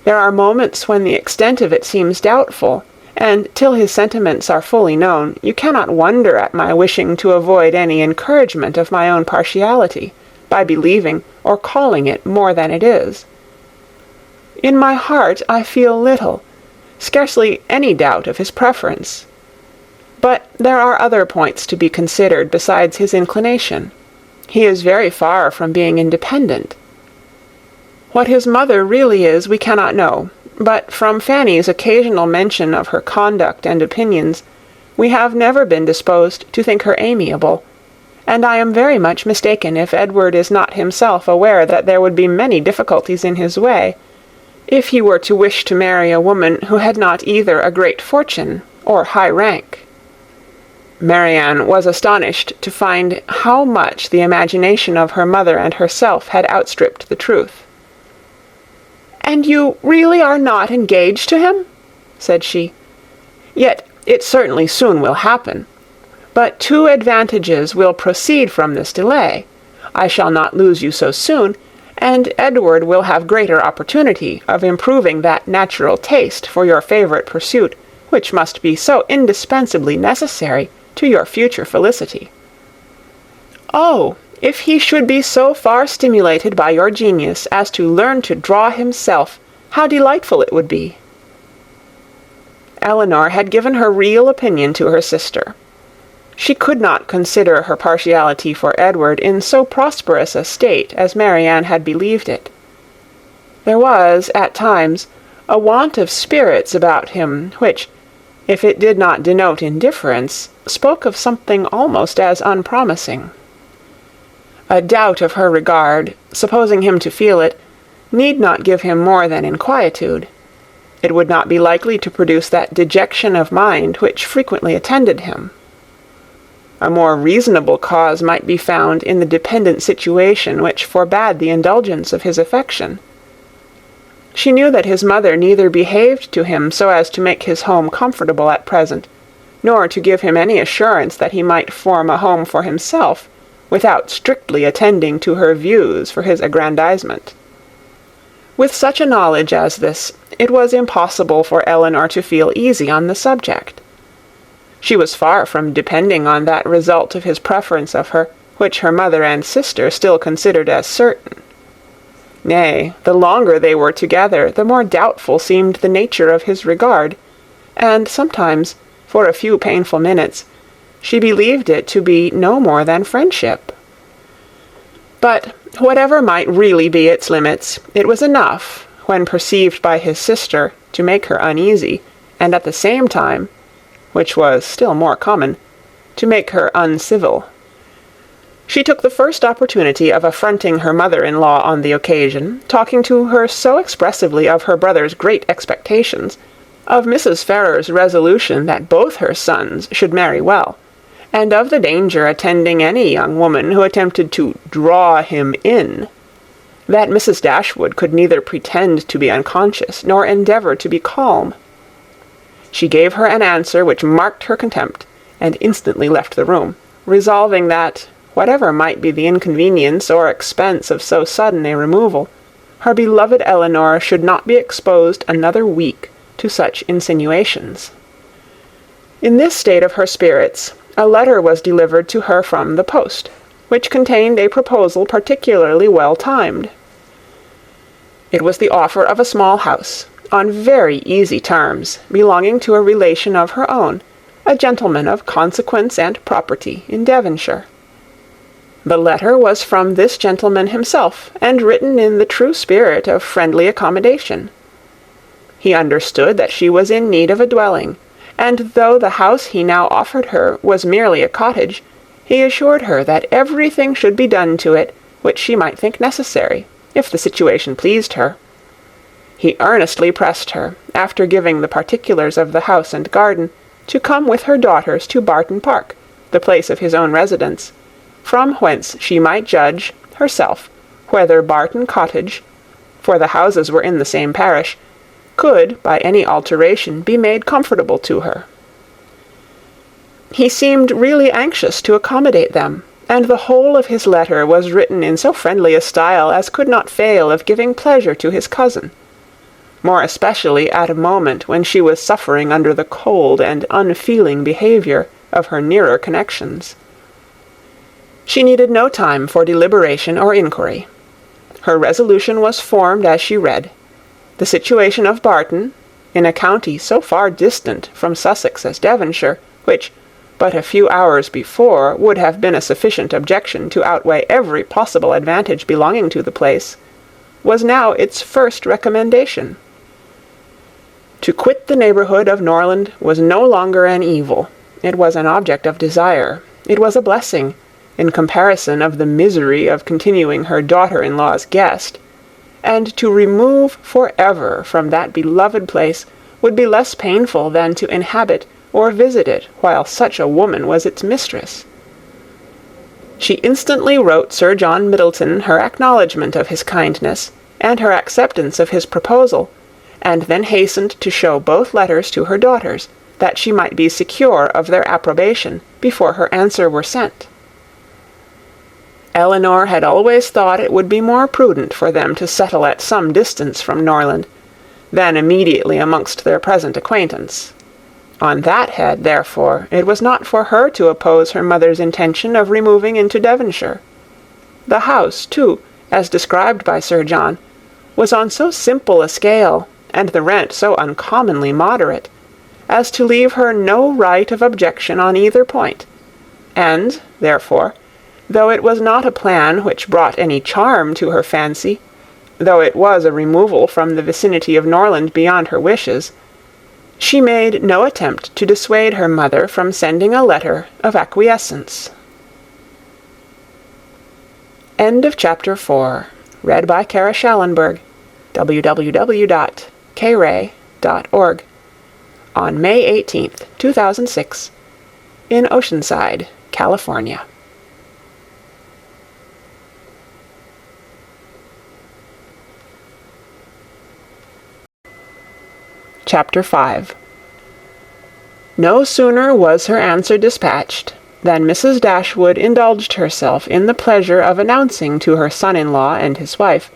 There are moments when the extent of it seems doubtful, and till his sentiments are fully known, you cannot wonder at my wishing to avoid any encouragement of my own partiality, by believing or calling it more than it is. In my heart I feel little, scarcely any doubt of his preference. But there are other points to be considered besides his inclination. He is very far from being independent. What his mother really is we cannot know, but from Fanny's occasional mention of her conduct and opinions, we have never been disposed to think her amiable, and I am very much mistaken if Edward is not himself aware that there would be many difficulties in his way, if he were to wish to marry a woman who had not either a great fortune or high rank. Marianne was astonished to find how much the imagination of her mother and herself had outstripped the truth. "And you really are not engaged to him?" said she. "Yet it certainly soon will happen. But two advantages will proceed from this delay. I shall not lose you so soon, and Edward will have greater opportunity of improving that natural taste for your favourite pursuit, which must be so indispensably necessary to your future felicity. Oh, if he should be so far stimulated by your genius as to learn to draw himself, how delightful it would be!" Elinor had given her real opinion to her sister. She could not consider her partiality for Edward in so prosperous a state as Marianne had believed it. There was, at times, a want of spirits about him which, if it did not denote indifference, spoke of something almost as unpromising. A doubt of her regard, supposing him to feel it, need not give him more than inquietude. It would not be likely to produce that dejection of mind which frequently attended him. A more reasonable cause might be found in the dependent situation which forbade the indulgence of his affection. She knew that his mother neither behaved to him so as to make his home comfortable at present, nor to give him any assurance that he might form a home for himself, without strictly attending to her views for his aggrandizement. With such a knowledge as this, it was impossible for Elinor to feel easy on the subject. She was far from depending on that result of his preference of her, which her mother and sister still considered as certain. Nay, the longer they were together, the more doubtful seemed the nature of his regard, and sometimes, for a few painful minutes, she believed it to be no more than friendship. But whatever might really be its limits, it was enough, when perceived by his sister, to make her uneasy, and at the same time, which was still more common, to make her uncivil. She took the first opportunity of affronting her mother-in-law on the occasion, talking to her so expressively of her brother's great expectations, of Mrs. Ferrars's resolution that both her sons should marry well, and of the danger attending any young woman who attempted to draw him in, that Mrs. Dashwood could neither pretend to be unconscious nor endeavour to be calm. She gave her an answer which marked her contempt, and instantly left the room, resolving that, whatever might be the inconvenience or expense of so sudden a removal, her beloved Elinor should not be exposed another week to such insinuations. In this state of her spirits, a letter was delivered to her from the post, which contained a proposal particularly well timed. It was the offer of a small house, on very easy terms, belonging to a relation of her own, a gentleman of consequence and property in Devonshire. The letter was from this gentleman himself, and written in the true spirit of friendly accommodation. He understood that she was in need of a dwelling, and though the house he now offered her was merely a cottage, he assured her that everything should be done to it which she might think necessary, if the situation pleased her. He earnestly pressed her, after giving the particulars of the house and garden, to come with her daughters to Barton Park, the place of his own residence, from whence she might judge, herself, whether Barton Cottage, for the houses were in the same parish, could, by any alteration, be made comfortable to her. He seemed really anxious to accommodate them, and the whole of his letter was written in so friendly a style as could not fail of giving pleasure to his cousin, more especially at a moment when she was suffering under the cold and unfeeling behaviour of her nearer connections. She needed no time for deliberation or inquiry. Her resolution was formed as she read. The situation of Barton, in a county so far distant from Sussex as Devonshire, which, but a few hours before, would have been a sufficient objection to outweigh every possible advantage belonging to the place, was now its first recommendation. To quit the neighbourhood of Norland was no longer an evil. It was an object of desire. It was a blessing, in comparison of the misery of continuing her daughter-in-law's guest, and to remove for ever from that beloved place would be less painful than to inhabit or visit it while such a woman was its mistress. She instantly wrote Sir John Middleton her acknowledgment of his kindness, and her acceptance of his proposal, and then hastened to show both letters to her daughters, that she might be secure of their approbation before her answer were sent. Elinor had always thought it would be more prudent for them to settle at some distance from Norland, than immediately amongst their present acquaintance. On that head, therefore, it was not for her to oppose her mother's intention of removing into Devonshire. The house, too, as described by Sir John, was on so simple a scale, and the rent so uncommonly moderate, as to leave her no right of objection on either point, and, therefore, though it was not a plan which brought any charm to her fancy, though it was a removal from the vicinity of Norland beyond her wishes, she made no attempt to dissuade her mother from sending a letter of acquiescence. End of chapter 4. Read by Kara Schallenberg. www.kray.org. On May 18th, 2006, in Oceanside, California. Chapter 5. No sooner was her answer dispatched than Mrs. Dashwood indulged herself in the pleasure of announcing to her son-in-law and his wife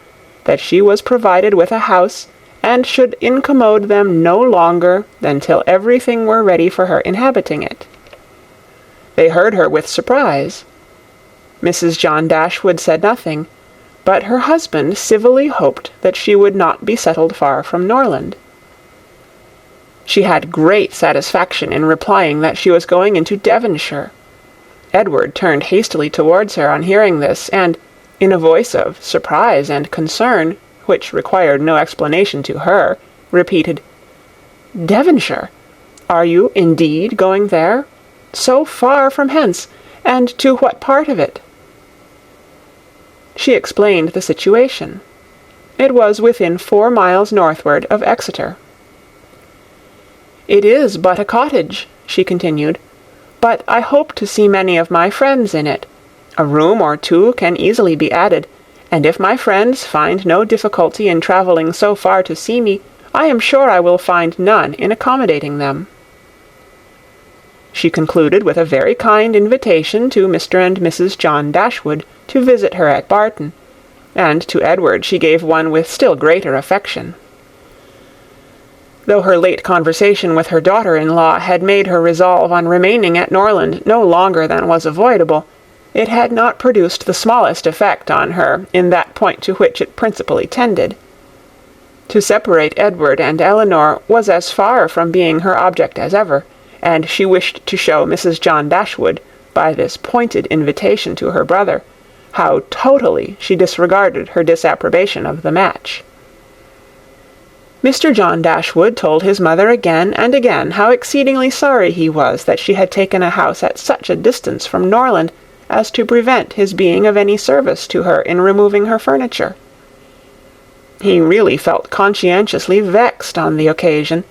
that she was provided with a house, and should incommode them no longer than till everything were ready for her inhabiting it. They heard her with surprise. Mrs. John Dashwood said nothing, but her husband civilly hoped that she would not be settled far from Norland. She had great satisfaction in replying that she was going into Devonshire. Edward turned hastily towards her on hearing this, and, in a voice of surprise and concern, which required no explanation to her, repeated, "Devonshire? Are you indeed going there? So far from hence, and to what part of it?" She explained the situation. It was within 4 miles northward of Exeter. "It is but a cottage," she continued, "but I hope to see many of my friends in it. A room or two can easily be added, and if my friends find no difficulty in travelling so far to see me, I am sure I will find none in accommodating them." She concluded with a very kind invitation to Mr. and Mrs. John Dashwood to visit her at Barton, and to Edward she gave one with still greater affection. Though her late conversation with her daughter-in-law had made her resolve on remaining at Norland no longer than was avoidable, it had not produced the smallest effect on her in that point to which it principally tended. To separate Edward and Elinor was as far from being her object as ever, and she wished to show Mrs. John Dashwood, by this pointed invitation to her brother, how totally she disregarded her disapprobation of the match. Mr. John Dashwood told his mother again and again how exceedingly sorry he was that she had taken a house at such a distance from Norland as to prevent his being of any service to her in removing her furniture. He really felt conscientiously vexed on the occasion,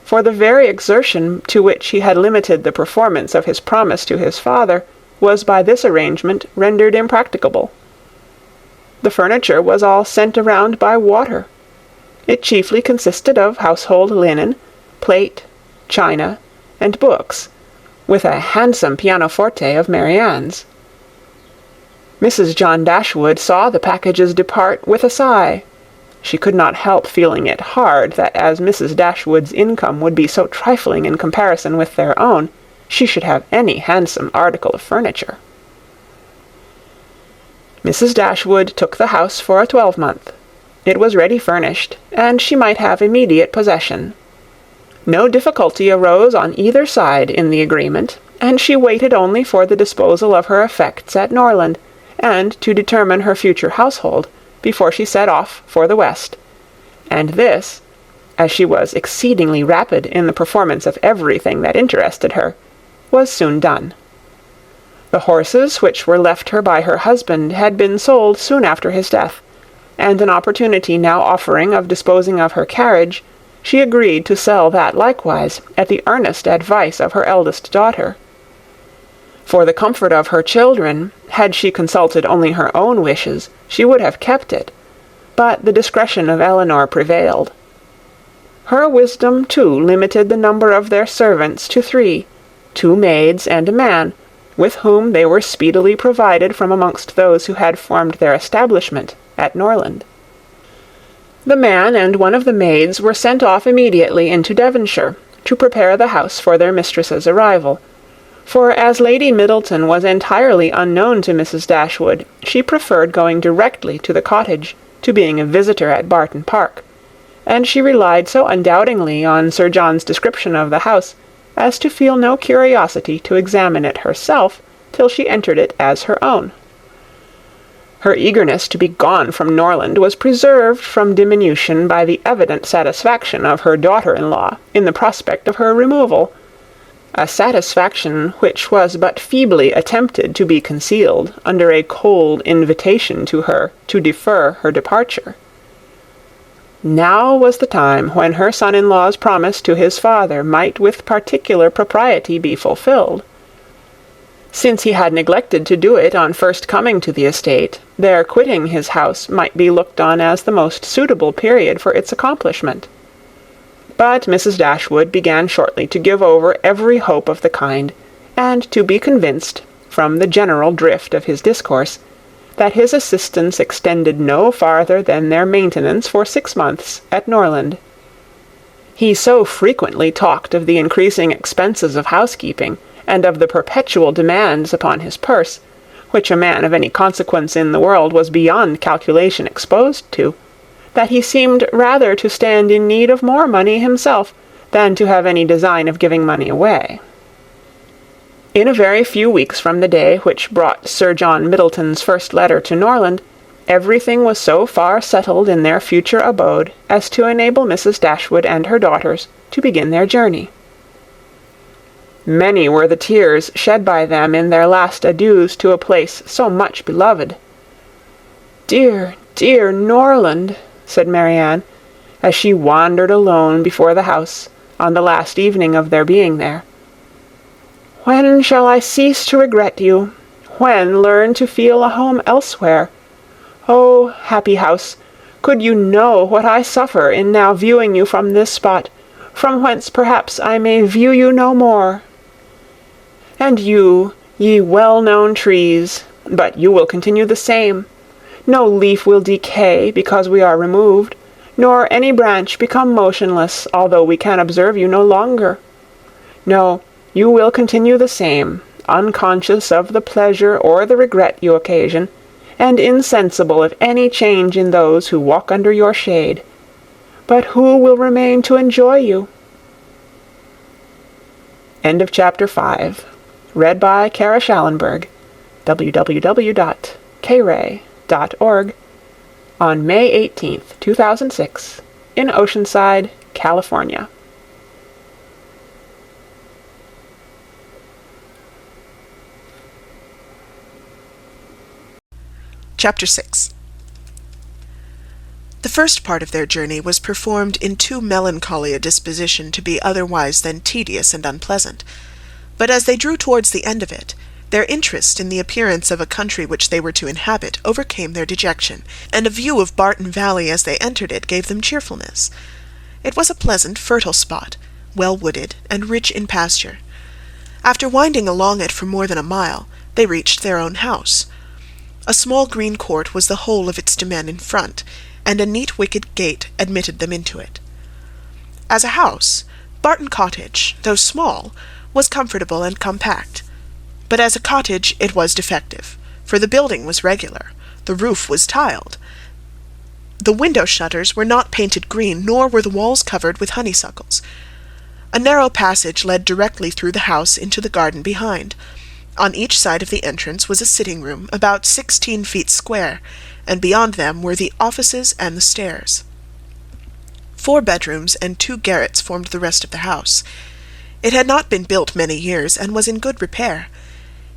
for the very exertion to which he had limited the performance of his promise to his father was by this arrangement rendered impracticable. The furniture was all sent around by water. It chiefly consisted of household linen, plate, china, and books, with a handsome pianoforte of Marianne's. Mrs. John Dashwood saw the packages depart with a sigh. She could not help feeling it hard that as Mrs. Dashwood's income would be so trifling in comparison with their own, she should have any handsome article of furniture. Mrs. Dashwood took the house for a 12-month. It was ready furnished, and she might have immediate possession. No difficulty arose on either side in the agreement, and she waited only for the disposal of her effects at Norland, and to determine her future household, before she set off for the West, and this, as she was exceedingly rapid in the performance of everything that interested her, was soon done. The horses which were left her by her husband had been sold soon after his death, and an opportunity now offering of disposing of her carriage, she agreed to sell that likewise, at the earnest advice of her eldest daughter. For the comfort of her children, had she consulted only her own wishes, she would have kept it, but the discretion of Elinor prevailed. Her wisdom, too, limited the number of their servants to 3, 2 maids and a man, with whom they were speedily provided from amongst those who had formed their establishment at Norland. The man and one of the maids were sent off immediately into Devonshire, to prepare the house for their mistress's arrival, for as Lady Middleton was entirely unknown to Mrs. Dashwood, she preferred going directly to the cottage, to being a visitor at Barton Park, and she relied so undoubtingly on Sir John's description of the house, as to feel no curiosity to examine it herself till she entered it as her own. Her eagerness to be gone from Norland was preserved from diminution by the evident satisfaction of her daughter-in-law in the prospect of her removal, a satisfaction which was but feebly attempted to be concealed under a cold invitation to her to defer her departure. Now was the time when her son-in-law's promise to his father might with particular propriety be fulfilled. Since he had neglected to do it on first coming to the estate, their quitting his house might be looked on as the most suitable period for its accomplishment. But Mrs. Dashwood began shortly to give over every hope of the kind, and to be convinced, from the general drift of his discourse, that his assistance extended no farther than their maintenance for 6 months at Norland. He so frequently talked of the increasing expenses of housekeeping, and of the perpetual demands upon his purse, which a man of any consequence in the world was beyond calculation exposed to, that he seemed rather to stand in need of more money himself, than to have any design of giving money away. In a very few weeks from the day which brought Sir John Middleton's first letter to Norland, everything was so far settled in their future abode as to enable Mrs. Dashwood and her daughters to begin their journey. Many were the tears shed by them in their last adieus to a place so much beloved. "Dear, dear Norland," said Marianne, as she wandered alone before the house, on the last evening of their being there. "When shall I cease to regret you? When learn to feel a home elsewhere? Oh, happy house, could you know what I suffer in now viewing you from this spot, from whence perhaps I may view you no more. And you, ye well-known trees, but you will continue the same. No leaf will decay because we are removed, nor any branch become motionless, although we can observe you no longer. No, you will continue the same, unconscious of the pleasure or the regret you occasion, and insensible of any change in those who walk under your shade. But who will remain to enjoy you?" End of chapter 5. Read by Kara Schallenberg. www.booklibrary.com kray.org, on May 18th, 2006, in Oceanside, California. Chapter 6. The first part of their journey was performed in too melancholy a disposition to be otherwise than tedious and unpleasant. But as they drew towards the end of it, their interest in the appearance of a country which they were to inhabit overcame their dejection, and a view of Barton Valley as they entered it gave them cheerfulness. It was a pleasant, fertile spot, well wooded, and rich in pasture. After winding along it for more than a mile, they reached their own house. A small green court was the whole of its demesne in front, and a neat wicket gate admitted them into it. As a house, Barton Cottage, though small, was comfortable and compact. But as a cottage it was defective, for the building was regular, the roof was tiled. The window shutters were not painted green, nor were the walls covered with honeysuckles. A narrow passage led directly through the house into the garden behind. On each side of the entrance was a sitting-room, about 16 feet square, and beyond them were the offices and the stairs. 4 bedrooms and 2 garrets formed the rest of the house. It had not been built many years, and was in good repair.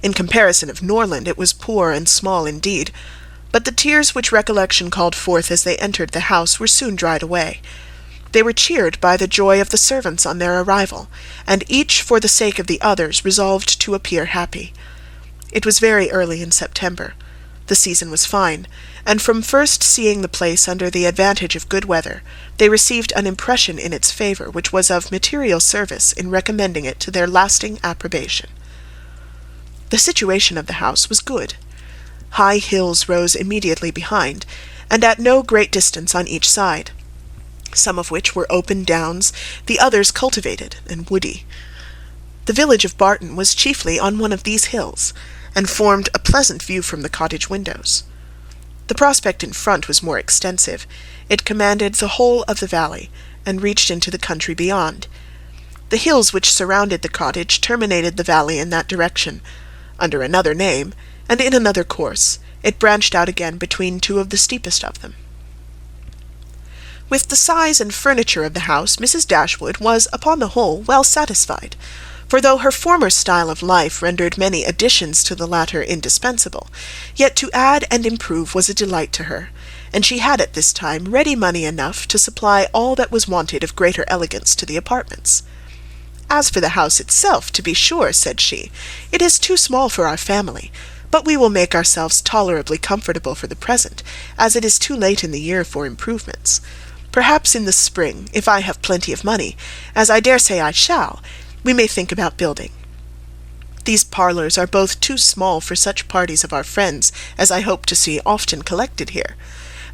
In comparison of Norland, it was poor and small indeed, but the tears which recollection called forth as they entered the house were soon dried away. They were cheered by the joy of the servants on their arrival, and each for the sake of the others resolved to appear happy. It was very early in September. The season was fine, and from first seeing the place under the advantage of good weather, they received an impression in its favour which was of material service in recommending it to their lasting approbation. The situation of the house was good. High hills rose immediately behind, and at no great distance on each side, some of which were open downs, the others cultivated and woody. The village of Barton was chiefly on one of these hills, and formed a pleasant view from the cottage windows. The prospect in front was more extensive. It commanded the whole of the valley, and reached into the country beyond. The hills which surrounded the cottage terminated the valley in that direction. Under another name, and in another course, it branched out again between 2 of the steepest of them. With the size and furniture of the house, Mrs. Dashwood was, upon the whole, well satisfied, for though her former style of life rendered many additions to the latter indispensable, yet to add and improve was a delight to her, and she had at this time ready money enough to supply all that was wanted of greater elegance to the apartments. "As for the house itself, to be sure," said she, "it is too small for our family, but we will make ourselves tolerably comfortable for the present, as it is too late in the year for improvements. Perhaps in the spring, if I have plenty of money, as I dare say I shall, we may think about building. These parlours are both too small for such parties of our friends as I hope to see often collected here,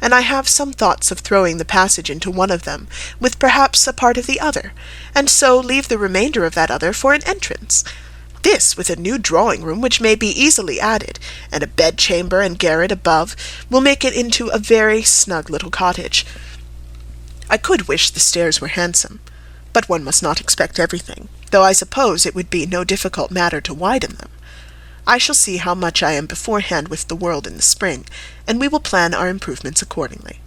and I have some thoughts of throwing the passage into one of them, with perhaps a part of the other, and so leave the remainder of that other for an entrance. This, with a new drawing-room which may be easily added, and a bedchamber and garret above, will make it into a very snug little cottage. I could wish the stairs were handsome, but one must not expect everything, though I suppose it would be no difficult matter to widen them. I shall see how much I am beforehand with the world in the spring, and we will plan our improvements accordingly."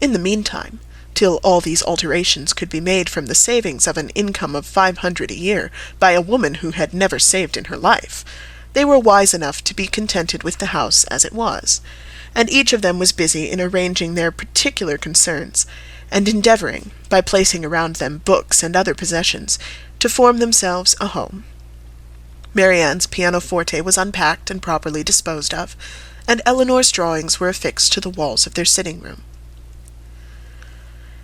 In the meantime, till all these alterations could be made from the savings of an income of 500 a year by a woman who had never saved in her life, they were wise enough to be contented with the house as it was, and each of them was busy in arranging their particular concerns, and endeavouring, by placing around them books and other possessions, to form themselves a home. Marianne's pianoforte was unpacked and properly disposed of, and Elinor's drawings were affixed to the walls of their sitting-room.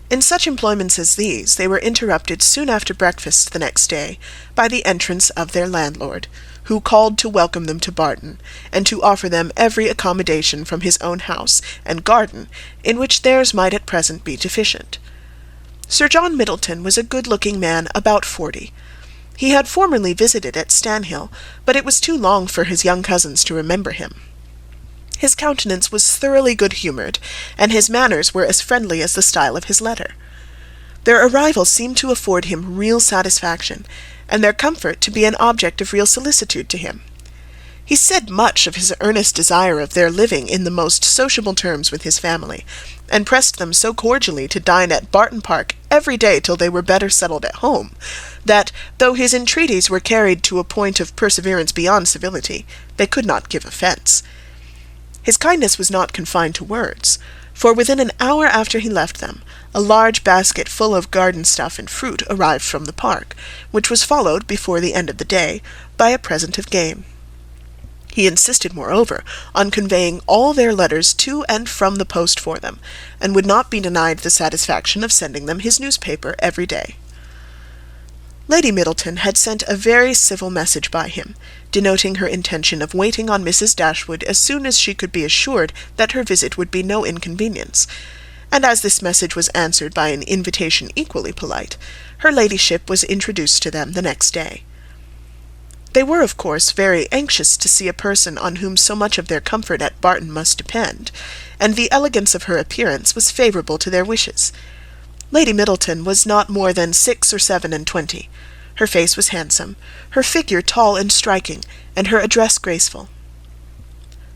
In such employments as these, they were interrupted soon after breakfast the next day by the entrance of their landlord, who called to welcome them to Barton, and to offer them every accommodation from his own house and garden in which theirs might at present be deficient. Sir John Middleton was a good-looking man about 40. He had formerly visited at Stanhill, but it was too long for his young cousins to remember him. His countenance was thoroughly good-humoured, and his manners were as friendly as the style of his letter. Their arrival seemed to afford him real satisfaction, and their comfort to be an object of real solicitude to him. He said much of his earnest desire of their living in the most sociable terms with his family, and pressed them so cordially to dine at Barton Park every day till they were better settled at home, that, though his entreaties were carried to a point of perseverance beyond civility, they could not give offence. His kindness was not confined to words, for within an hour after he left them, a large basket full of garden stuff and fruit arrived from the park, which was followed, before the end of the day, by a present of game. He insisted, moreover, on conveying all their letters to and from the post for them, and would not be denied the satisfaction of sending them his newspaper every day. Lady Middleton had sent a very civil message by him, denoting her intention of waiting on Mrs. Dashwood as soon as she could be assured that her visit would be no inconvenience, and as this message was answered by an invitation equally polite, her ladyship was introduced to them the next day. They were, of course, very anxious to see a person on whom so much of their comfort at Barton must depend, and the elegance of her appearance was favourable to their wishes. Lady Middleton was not more than 6 or 27. Her face was handsome, her figure tall and striking, and her address graceful.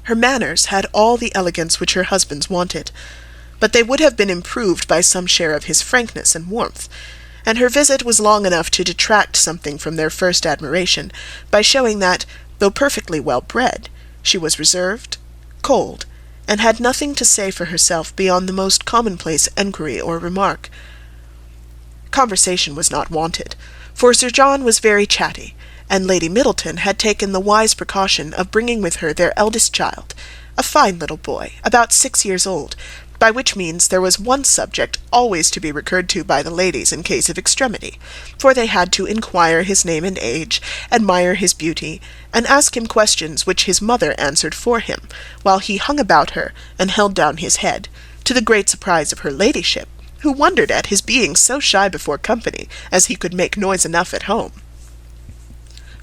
Her manners had all the elegance which her husband's wanted, but they would have been improved by some share of his frankness and warmth, and her visit was long enough to detract something from their first admiration, by showing that, though perfectly well bred, she was reserved, cold, and had nothing to say for herself beyond the most commonplace enquiry or remark. Conversation was not wanted, for Sir John was very chatty, and Lady Middleton had taken the wise precaution of bringing with her their eldest child, a fine little boy, about 6 years old, by which means there was one subject always to be recurred to by the ladies in case of extremity, for they had to inquire his name and age, admire his beauty, and ask him questions which his mother answered for him, while he hung about her and held down his head, to the great surprise of her ladyship, who wondered at his being so shy before company, as he could make noise enough at home.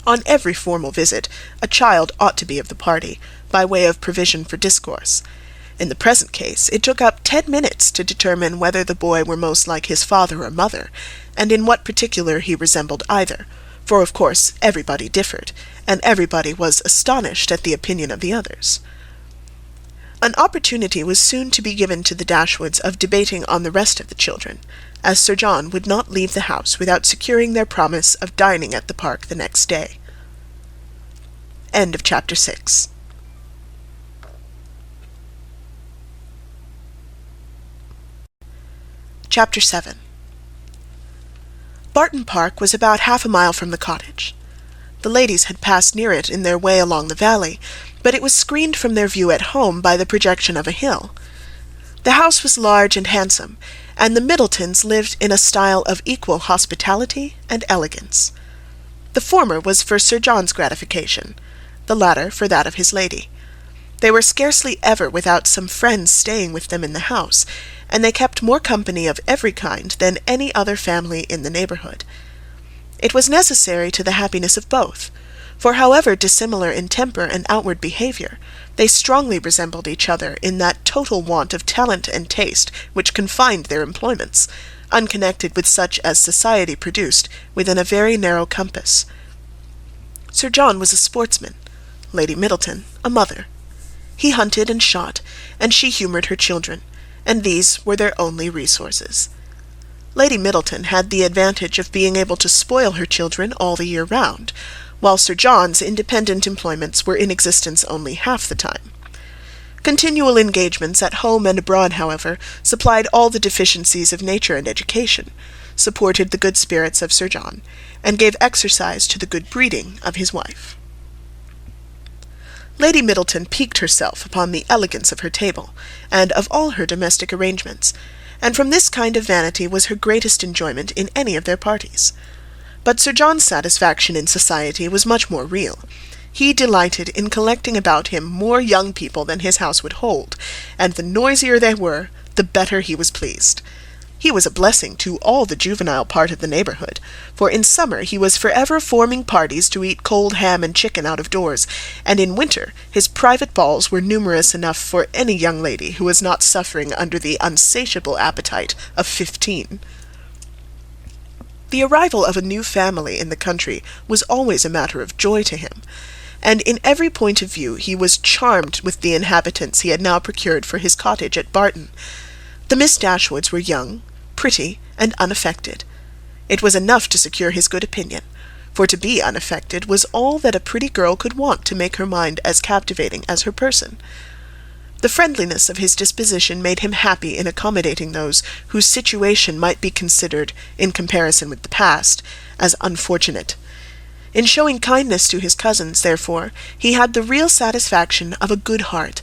On every formal visit, a child ought to be of the party, by way of provision for discourse. In the present case, it took up 10 minutes to determine whether the boy were most like his father or mother, and in what particular he resembled either, for of course everybody differed, and everybody was astonished at the opinion of the others. An opportunity was soon to be given to the Dashwoods of debating on the rest of the children, as Sir John would not leave the house without securing their promise of dining at the park the next day. End of chapter 6. Chapter 7. Barton Park was about half a mile from the cottage. The ladies had passed near it in their way along the valley, but it was screened from their view at home by the projection of a hill. The house was large and handsome, and the Middletons lived in a style of equal hospitality and elegance. The former was for Sir John's gratification, the latter for that of his lady. They were scarcely ever without some friends staying with them in the house, and they kept more company of every kind than any other family in the neighbourhood. It was necessary to the happiness of both, for however dissimilar in temper and outward behaviour, they strongly resembled each other in that total want of talent and taste which confined their employments, unconnected with such as society produced within a very narrow compass. Sir John was a sportsman, Lady Middleton a mother. He hunted and shot, and she humoured her children, and these were their only resources. Lady Middleton had the advantage of being able to spoil her children all the year round, while Sir John's independent employments were in existence only half the time. Continual engagements at home and abroad, however, supplied all the deficiencies of nature and education, supported the good spirits of Sir John, and gave exercise to the good breeding of his wife. Lady Middleton piqued herself upon the elegance of her table, and of all her domestic arrangements, and from this kind of vanity was her greatest enjoyment in any of their parties. But Sir John's satisfaction in society was much more real. He delighted in collecting about him more young people than his house would hold, and the noisier they were, the better he was pleased. He was a blessing to all the juvenile part of the neighbourhood, for in summer he was forever forming parties to eat cold ham and chicken out of doors, and in winter his private balls were numerous enough for any young lady who was not suffering under the unsatiable appetite of 15. The arrival of a new family in the country was always a matter of joy to him, and in every point of view he was charmed with the inhabitants he had now procured for his cottage at Barton. The Miss Dashwoods were young, pretty, and unaffected. It was enough to secure his good opinion, for to be unaffected was all that a pretty girl could want to make her mind as captivating as her person. The friendliness of his disposition made him happy in accommodating those whose situation might be considered, in comparison with the past, as unfortunate. In showing kindness to his cousins, therefore, he had the real satisfaction of a good heart,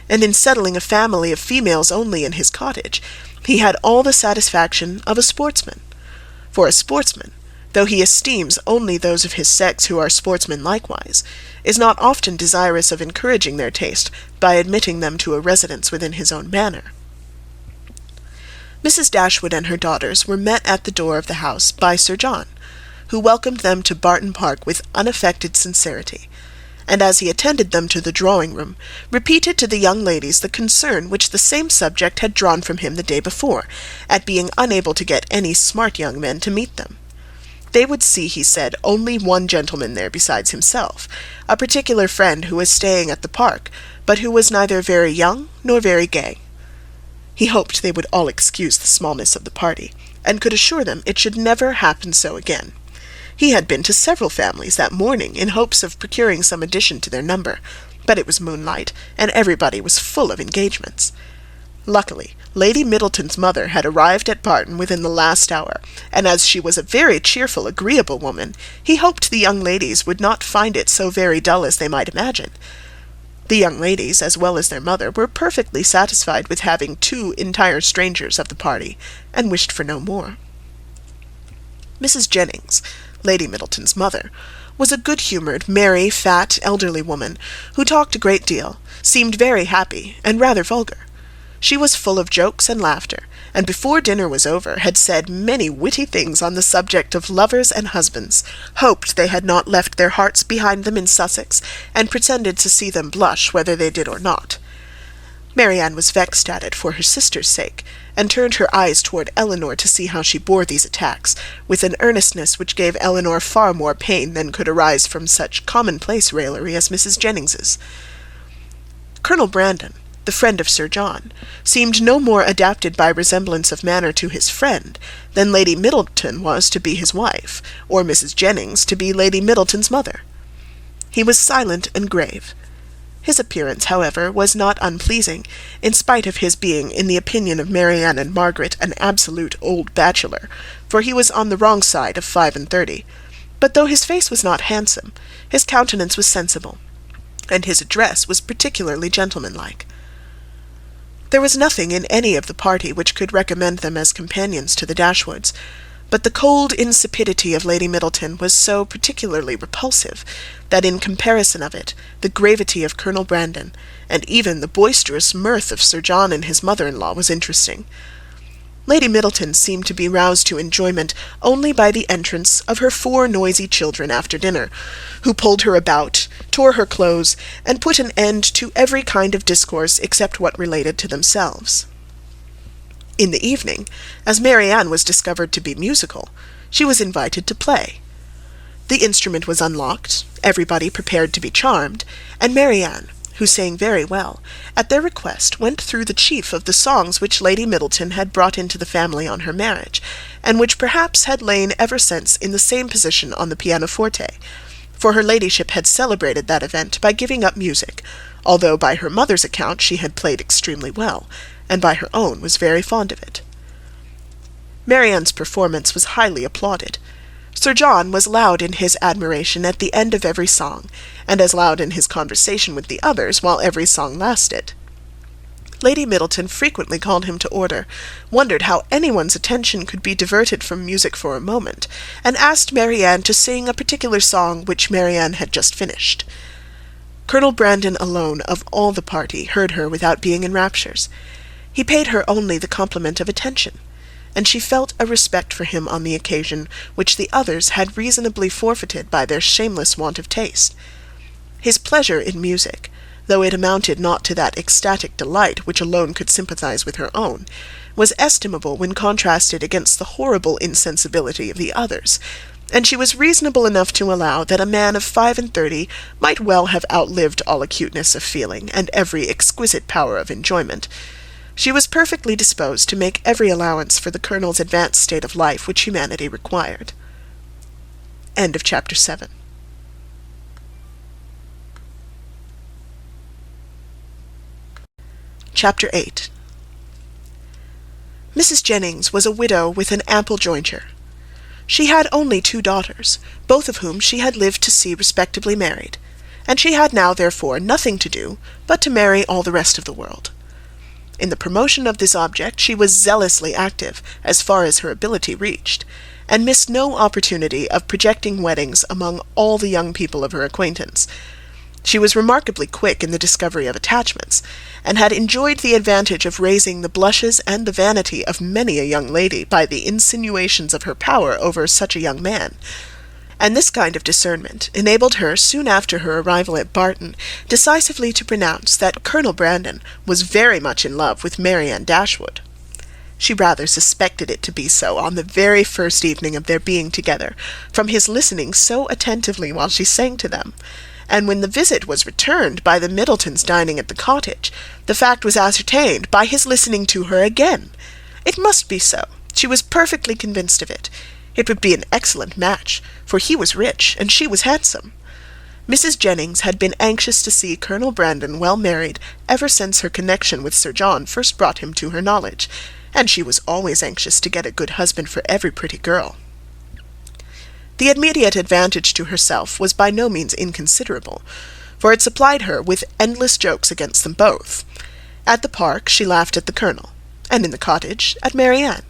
and in settling a family of females only in his cottage, he had all the satisfaction of a sportsman. For a sportsman, though he esteems only those of his sex who are sportsmen likewise, is not often desirous of encouraging their taste by admitting them to a residence within his own manor. Mrs. Dashwood and her daughters were met at the door of the house by Sir John, who welcomed them to Barton Park with unaffected sincerity, and as he attended them to the drawing-room, repeated to the young ladies the concern which the same subject had drawn from him the day before, at being unable to get any smart young men to meet them. They would see, he said, only one gentleman there besides himself, a particular friend who was staying at the park, but who was neither very young nor very gay. He hoped they would all excuse the smallness of the party, and could assure them it should never happen so again. He had been to several families that morning in hopes of procuring some addition to their number, but it was moonlight, and everybody was full of engagements. Luckily, Lady Middleton's mother had arrived at Barton within the last hour, and as she was a very cheerful, agreeable woman, he hoped the young ladies would not find it so very dull as they might imagine. The young ladies, as well as their mother, were perfectly satisfied with having 2 entire strangers of the party, and wished for no more. Mrs. Jennings, Lady Middleton's mother, was a good-humoured, merry, fat, elderly woman, who talked a great deal, seemed very happy, and rather vulgar. She was full of jokes and laughter, and before dinner was over had said many witty things on the subject of lovers and husbands, hoped they had not left their hearts behind them in Sussex, and pretended to see them blush whether they did or not. Marianne was vexed at it for her sister's sake, and turned her eyes toward Elinor to see how she bore these attacks, with an earnestness which gave Elinor far more pain than could arise from such commonplace raillery as Mrs. Jennings's. Colonel Brandon, the friend of Sir John, seemed no more adapted by resemblance of manner to his friend than Lady Middleton was to be his wife, or Mrs. Jennings to be Lady Middleton's mother. He was silent and grave. His appearance, however, was not unpleasing, in spite of his being, in the opinion of Marianne and Margaret, an absolute old bachelor, for he was on the wrong side of 35, but though his face was not handsome, his countenance was sensible, and his address was particularly gentlemanlike. There was nothing in any of the party which could recommend them as companions to the Dashwoods, but the cold insipidity of Lady Middleton was so particularly repulsive, that in comparison of it, the gravity of Colonel Brandon, and even the boisterous mirth of Sir John and his mother-in-law, was interesting. Lady Middleton seemed to be roused to enjoyment only by the entrance of her 4 noisy children after dinner, who pulled her about, tore her clothes, and put an end to every kind of discourse except what related to themselves. In the evening, as Marianne was discovered to be musical, she was invited to play. The instrument was unlocked, everybody prepared to be charmed, and Marianne, who sang very well, at their request went through the chief of the songs which Lady Middleton had brought into the family on her marriage, and which perhaps had lain ever since in the same position on the pianoforte, for her ladyship had celebrated that event by giving up music, although by her mother's account she had played extremely well, and by her own was very fond of it. Marianne's performance was highly applauded. Sir John was loud in his admiration at the end of every song, and as loud in his conversation with the others while every song lasted. Lady Middleton frequently called him to order, wondered how anyone's attention could be diverted from music for a moment, and asked Marianne to sing a particular song which Marianne had just finished. Colonel Brandon alone of all the party heard her without being in raptures. He paid her only the compliment of attention, and she felt a respect for him on the occasion which the others had reasonably forfeited by their shameless want of taste. His pleasure in music, though it amounted not to that ecstatic delight which alone could sympathize with her own, was estimable when contrasted against the horrible insensibility of the others, and she was reasonable enough to allow that a man of 35 might well have outlived all acuteness of feeling and every exquisite power of enjoyment. She was perfectly disposed to make every allowance for the Colonel's advanced state of life which humanity required. End of chapter 7. Chapter 8. Mrs. Jennings was a widow with an ample jointure. She had only 2 daughters, both of whom she had lived to see respectably married, and she had now, therefore, nothing to do but to marry all the rest of the world. In the promotion of this object she was zealously active, as far as her ability reached, and missed no opportunity of projecting weddings among all the young people of her acquaintance. She was remarkably quick in the discovery of attachments, and had enjoyed the advantage of raising the blushes and the vanity of many a young lady by the insinuations of her power over such a young man. And this kind of discernment enabled her, soon after her arrival at Barton, decisively to pronounce that Colonel Brandon was very much in love with Marianne Dashwood. She rather suspected it to be so on the very first evening of their being together, from his listening so attentively while she sang to them, and when the visit was returned by the Middletons dining at the cottage, the fact was ascertained by his listening to her again. It must be so. She was perfectly convinced of it. It would be an excellent match, for he was rich and she was handsome. Mrs. Jennings had been anxious to see Colonel Brandon well married ever since her connection with Sir John first brought him to her knowledge, and she was always anxious to get a good husband for every pretty girl. The immediate advantage to herself was by no means inconsiderable, for it supplied her with endless jokes against them both. At the park she laughed at the Colonel, and in the cottage at Marianne.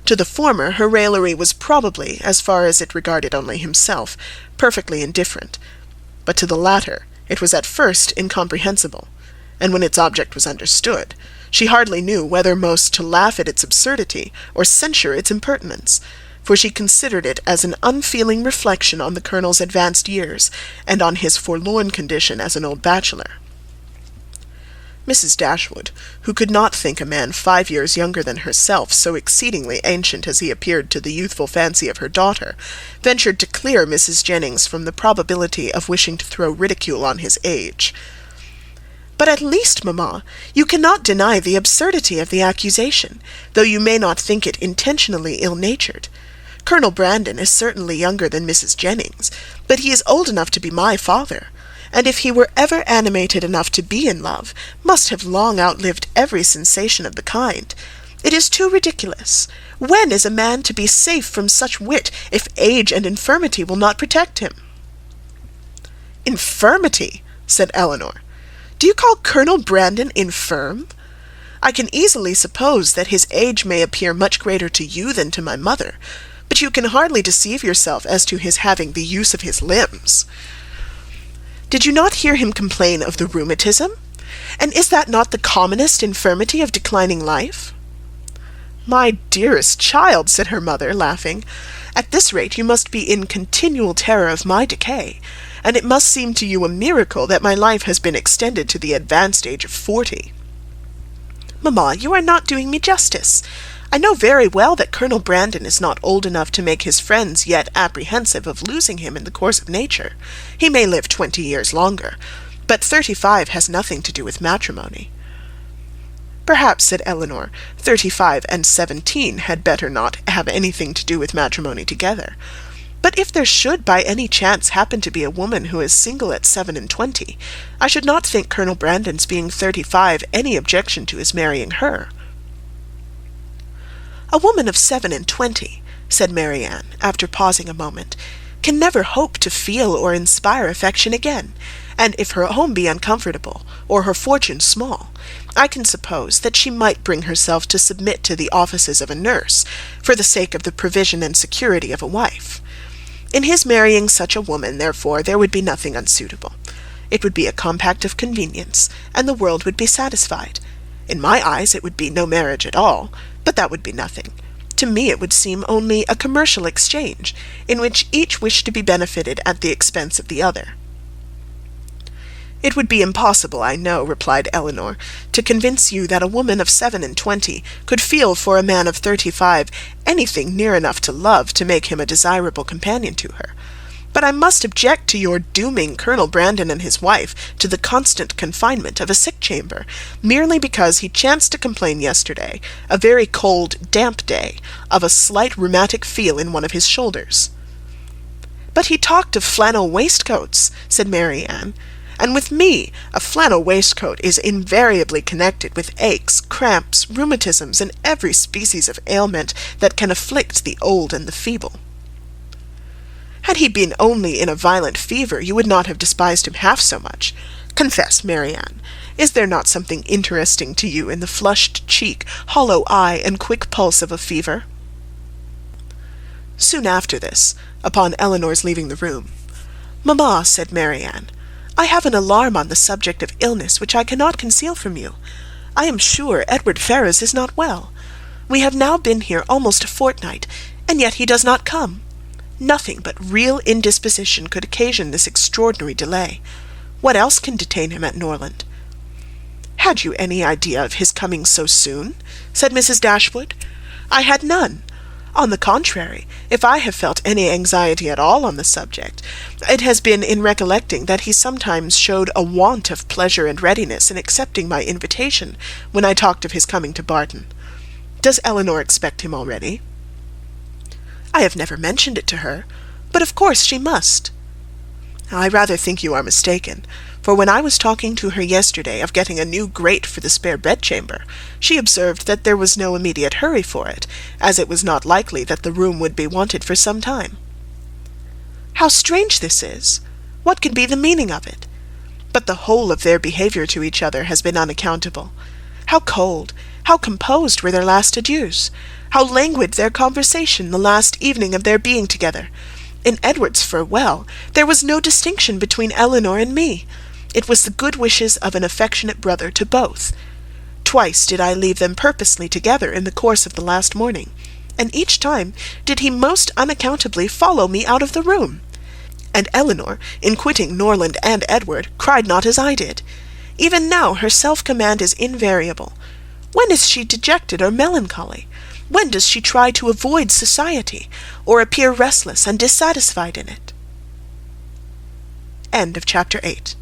To the former her raillery was probably, as far as it regarded only himself, perfectly indifferent, but to the latter it was at first incomprehensible, and when its object was understood, she hardly knew whether most to laugh at its absurdity or censure its impertinence, for she considered it as an unfeeling reflection on the Colonel's advanced years, and on his forlorn condition as an old bachelor. Mrs. Dashwood, who could not think a man 5 years younger than herself so exceedingly ancient as he appeared to the youthful fancy of her daughter, ventured to clear Mrs. Jennings from the probability of wishing to throw ridicule on his age. "But at least, mamma, you cannot deny the absurdity of the accusation, though you may not think it intentionally ill-natured. Colonel Brandon is certainly younger than Mrs. Jennings, but he is old enough to be my father, and if he were ever animated enough to be in love, must have long outlived every sensation of the kind. It is too ridiculous. When is a man to be safe from such wit, if age and infirmity will not protect him?" "Infirmity!" said Elinor. "Do you call Colonel Brandon infirm? I can easily suppose that his age may appear much greater to you than to my mother, but you can hardly deceive yourself as to his having the use of his limbs. Did you not hear him complain of the rheumatism? And is that not the commonest infirmity of declining life?" "My dearest child," said her mother, laughing, "at this rate you must be in continual terror of my decay, and it must seem to you a miracle that my life has been extended to the advanced age of 40. "Mamma, you are not doing me justice. I know very well that Colonel Brandon is not old enough to make his friends yet apprehensive of losing him in the course of nature. He may live 20 years longer, but 35 has nothing to do with matrimony." "Perhaps," said Elinor, 35 and 17 had better not have anything to do with matrimony together. "But if there should by any chance happen to be a woman who is single at 27, I should not think Colonel Brandon's being 35 any objection to his marrying her." "A woman of 27, said Marianne, after pausing a moment, "can never hope to feel or inspire affection again, and if her home be uncomfortable, or her fortune small, I can suppose that she might bring herself to submit to the offices of a nurse, for the sake of the provision and security of a wife. In his marrying such a woman, therefore, there would be nothing unsuitable. It would be a compact of convenience, and the world would be satisfied. In my eyes it would be no marriage at all, but that would be nothing. To me it would seem only a commercial exchange, in which each wished to be benefited at the expense of the other." "It would be impossible, I know," replied Elinor, "to convince you that a woman of 27 could feel for a man of 35 anything near enough to love to make him a desirable companion to her. But I must object to your dooming Colonel Brandon and his wife to the constant confinement of a sick chamber, merely because he chanced to complain yesterday, a very cold, damp day, of a slight rheumatic feel in one of his shoulders." "But he talked of flannel waistcoats," said Marianne, "and with me a flannel waistcoat is invariably connected with aches, cramps, rheumatisms, and every species of ailment that can afflict the old and the feeble." "Had he been only in a violent fever, you would not have despised him half so much. Confess, Marianne, is there not something interesting to you in the flushed cheek, hollow eye, and quick pulse of a fever?" Soon after this, upon Elinor's leaving the room, "Mamma," said Marianne, "I have an alarm on the subject of illness which I cannot conceal from you. I am sure Edward Ferrars is not well. We have now been here almost a fortnight, and yet he does not come. Nothing but real indisposition could occasion this extraordinary delay. What else can detain him at Norland?" "Had you any idea of his coming so soon?" said Mrs. Dashwood. "I had none. On the contrary, if I have felt any anxiety at all on the subject, it has been in recollecting that he sometimes showed a want of pleasure and readiness in accepting my invitation when I talked of his coming to Barton. Does Elinor expect him already?" "I have never mentioned it to her, but of course she must." "I rather think you are mistaken, for when I was talking to her yesterday of getting a new grate for the spare bedchamber, she observed that there was no immediate hurry for it, as it was not likely that the room would be wanted for some time." "How strange this is! What can be the meaning of it? But the whole of their behaviour to each other has been unaccountable. How cold, how composed were their last adieus! How languid their conversation the last evening of their being together! In Edward's farewell there was no distinction between Elinor and me. It was the good wishes of an affectionate brother to both. Twice did I leave them purposely together in the course of the last morning, and each time did he most unaccountably follow me out of the room. And Elinor, in quitting Norland and Edward, cried not as I did. Even now her self-command is invariable. When is she dejected or melancholy? When does she try to avoid society, or appear restless and dissatisfied in it?" End of chapter 8.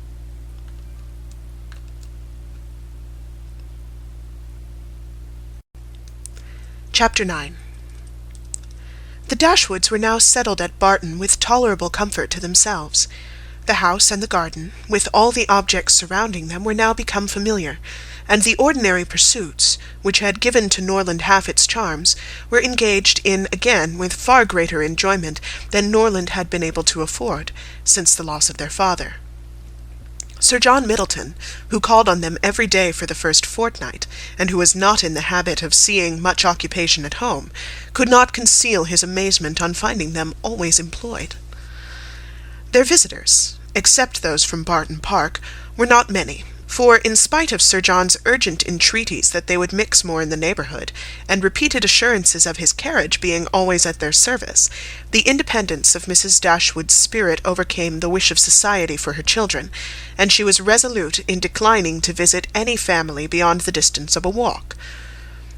Chapter 9. The Dashwoods were now settled at Barton with tolerable comfort to themselves. The house and the garden, with all the objects surrounding them, were now become familiar, and the ordinary pursuits, which had given to Norland half its charms, were engaged in again with far greater enjoyment than Norland had been able to afford, since the loss of their father. Sir John Middleton, who called on them every day for the first fortnight, and who was not in the habit of seeing much occupation at home, could not conceal his amazement on finding them always employed. Their visitors, except those from Barton Park, were not many, for, in spite of Sir John's urgent entreaties that they would mix more in the neighbourhood, and repeated assurances of his carriage being always at their service, the independence of Mrs. Dashwood's spirit overcame the wish of society for her children, and she was resolute in declining to visit any family beyond the distance of a walk.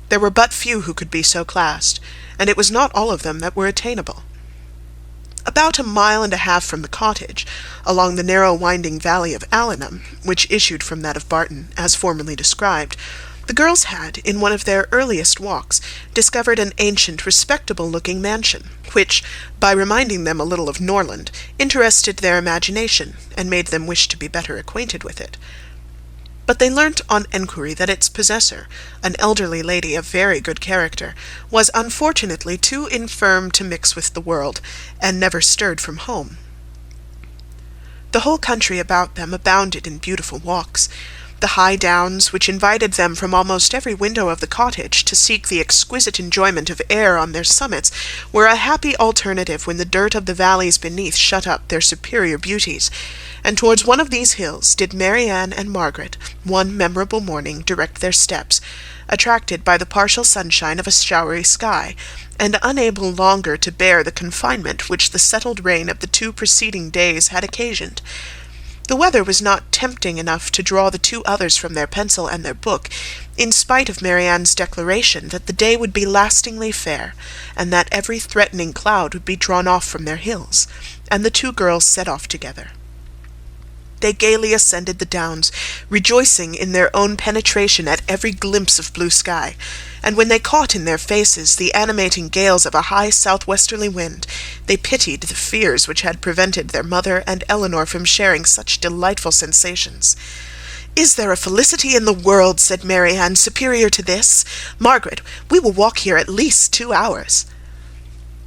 There were but few who could be so classed, and it was not all of them that were attainable. About 1.5 miles from the cottage, along the narrow winding valley of Allenham, which issued from that of Barton, as formerly described, the girls had, in one of their earliest walks, discovered an ancient, respectable-looking mansion, which, by reminding them a little of Norland, interested their imagination, and made them wish to be better acquainted with it. But they learnt on enquiry that its possessor, an elderly lady of very good character, was unfortunately too infirm to mix with the world, and never stirred from home. The whole country about them abounded in beautiful walks. The high downs, which invited them from almost every window of the cottage to seek the exquisite enjoyment of air on their summits, were a happy alternative when the dirt of the valleys beneath shut up their superior beauties, and towards one of these hills did Marianne and Margaret one memorable morning direct their steps, attracted by the partial sunshine of a showery sky, and unable longer to bear the confinement which the settled rain of the 2 preceding days had occasioned. The weather was not tempting enough to draw the two others from their pencil and their book, in spite of Marianne's declaration that the day would be lastingly fair, and that every threatening cloud would be drawn off from their hills, and the two girls set off together. They gaily ascended the downs, rejoicing in their own penetration at every glimpse of blue sky, and when they caught in their faces the animating gales of a high southwesterly wind, they pitied the fears which had prevented their mother and Elinor from sharing such delightful sensations. "Is there a felicity in the world," said Marianne, "superior to this? Margaret, we will walk here at least 2 hours."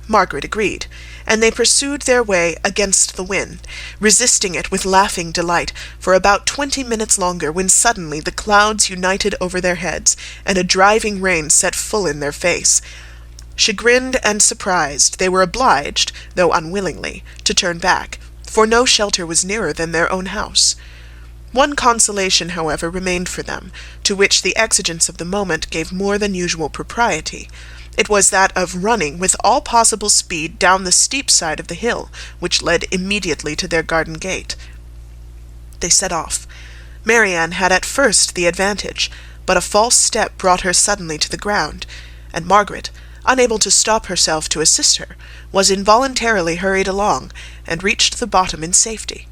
Margaret agreed, and they pursued their way against the wind, resisting it with laughing delight for about 20 minutes longer, when suddenly the clouds united over their heads, and a driving rain set full in their face. Chagrined and surprised, they were obliged, though unwillingly, to turn back, for no shelter was nearer than their own house. One consolation, however, remained for them, to which the exigence of the moment gave more than usual propriety. It was that of running with all possible speed down the steep side of the hill, which led immediately to their garden gate. They set off. Marianne had at first the advantage, but a false step brought her suddenly to the ground, and Margaret, unable to stop herself to assist her, was involuntarily hurried along, and reached the bottom in safety.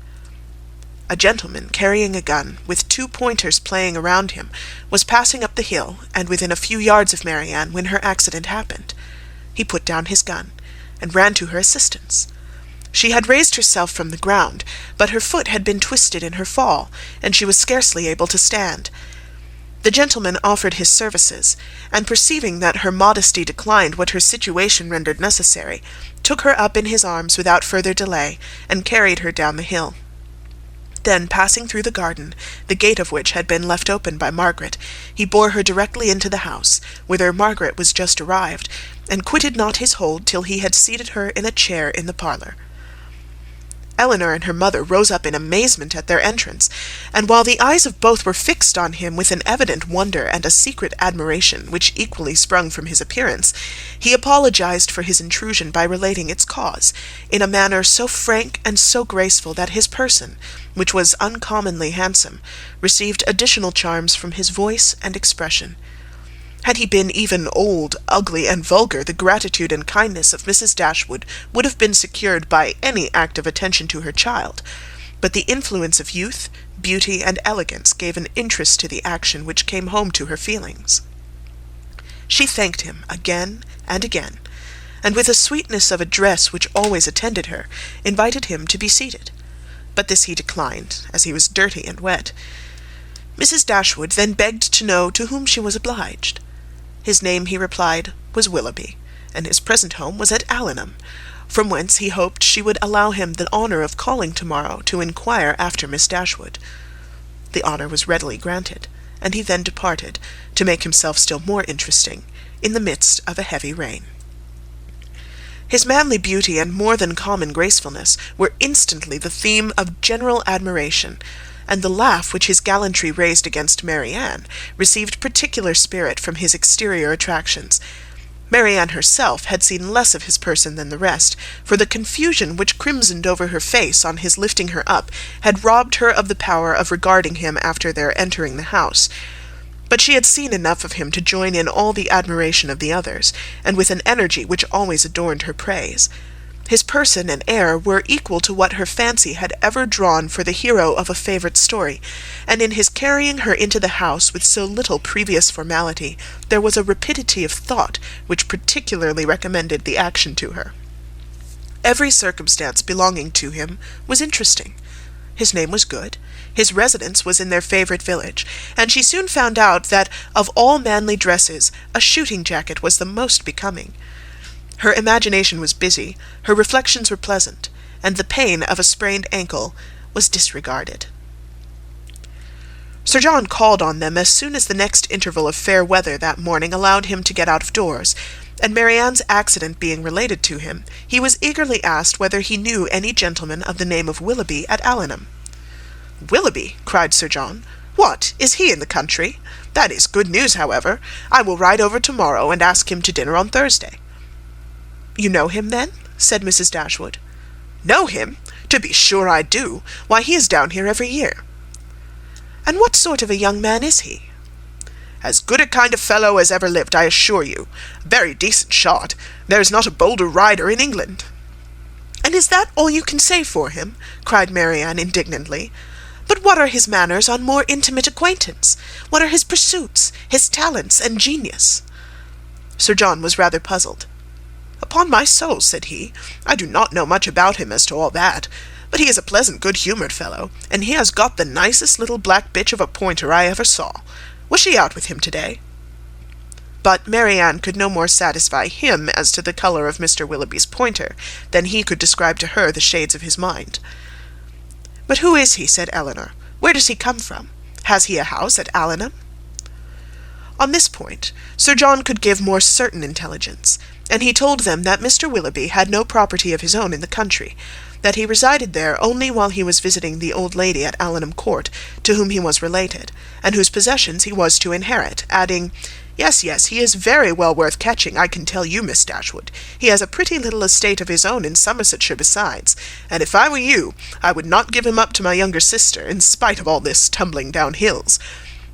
A gentleman carrying a gun, with 2 pointers playing around him, was passing up the hill, and within a few yards of Marianne when her accident happened. He put down his gun, and ran to her assistance. She had raised herself from the ground, but her foot had been twisted in her fall, and she was scarcely able to stand. The gentleman offered his services, and perceiving that her modesty declined what her situation rendered necessary, took her up in his arms without further delay, and carried her down the hill. Then, passing through the garden, the gate of which had been left open by Margaret, he bore her directly into the house, whither Margaret was just arrived, and quitted not his hold till he had seated her in a chair in the parlour. Elinor and her mother rose up in amazement at their entrance, and while the eyes of both were fixed on him with an evident wonder and a secret admiration which equally sprung from his appearance, he apologized for his intrusion by relating its cause, in a manner so frank and so graceful that his person, which was uncommonly handsome, received additional charms from his voice and expression. Had he been even old, ugly, and vulgar, the gratitude and kindness of Mrs. Dashwood would have been secured by any act of attention to her child, but the influence of youth, beauty, and elegance gave an interest to the action which came home to her feelings. She thanked him again and again, and with a sweetness of address which always attended her, invited him to be seated, but this he declined, as he was dirty and wet. Mrs. Dashwood then begged to know to whom she was obliged. His name, he replied, was Willoughby, and his present home was at Allenham, from whence he hoped she would allow him the honour of calling to-morrow to inquire after Miss Dashwood. The honour was readily granted, and he then departed, to make himself still more interesting, in the midst of a heavy rain. His manly beauty and more than common gracefulness were instantly the theme of general admiration, and the laugh which his gallantry raised against Marianne received particular spirit from his exterior attractions. Marianne herself had seen less of his person than the rest, for the confusion which crimsoned over her face on his lifting her up had robbed her of the power of regarding him after their entering the house. But she had seen enough of him to join in all the admiration of the others, and with an energy which always adorned her praise. His person and air were equal to what her fancy had ever drawn for the hero of a favourite story, and in his carrying her into the house with so little previous formality, there was a rapidity of thought which particularly recommended the action to her. Every circumstance belonging to him was interesting. His name was good, his residence was in their favourite village, and she soon found out that, of all manly dresses, a shooting jacket was the most becoming. Her imagination was busy, her reflections were pleasant, and the pain of a sprained ankle was disregarded. Sir John called on them as soon as the next interval of fair weather that morning allowed him to get out of doors, and Marianne's accident being related to him, he was eagerly asked whether he knew any gentleman of the name of Willoughby at Allenham. "Willoughby!" cried Sir John. "What, is he in the country? That is good news, however. I will ride over to-morrow, and ask him to dinner on Thursday." "You know him, then?" said Mrs. Dashwood. Know him? To be sure I do. Why, he is down here every year. And what sort of a young man is he? As good a kind of fellow as ever lived, I assure you. A very decent shot. There is not a bolder rider in England. And is that all you can say for him? Cried Marianne indignantly. But what are his manners on more intimate acquaintance? What are his pursuits, his talents, and genius? Sir John was rather puzzled. Upon my soul, said he, I do not know much about him as to all that, but he is a pleasant, good-humoured fellow, and he has got the nicest little black bitch of a pointer I ever saw. Was she out with him to-day? But Marianne could no more satisfy him as to the colour of Mr. Willoughby's pointer than he could describe to her the shades of his mind. But who is he? Said Elinor. Where does he come from? Has he a house at Allenham? On this point Sir John could give more certain intelligence, and he told them that Mr. Willoughby had no property of his own in the country, that he resided there only while he was visiting the old lady at Allenham Court, to whom he was related, and whose possessions he was to inherit, adding, Yes, he is very well worth catching, I can tell you, Miss Dashwood. He has a pretty little estate of his own in Somersetshire besides, and if I were you, I would not give him up to my younger sister, in spite of all this tumbling down hills.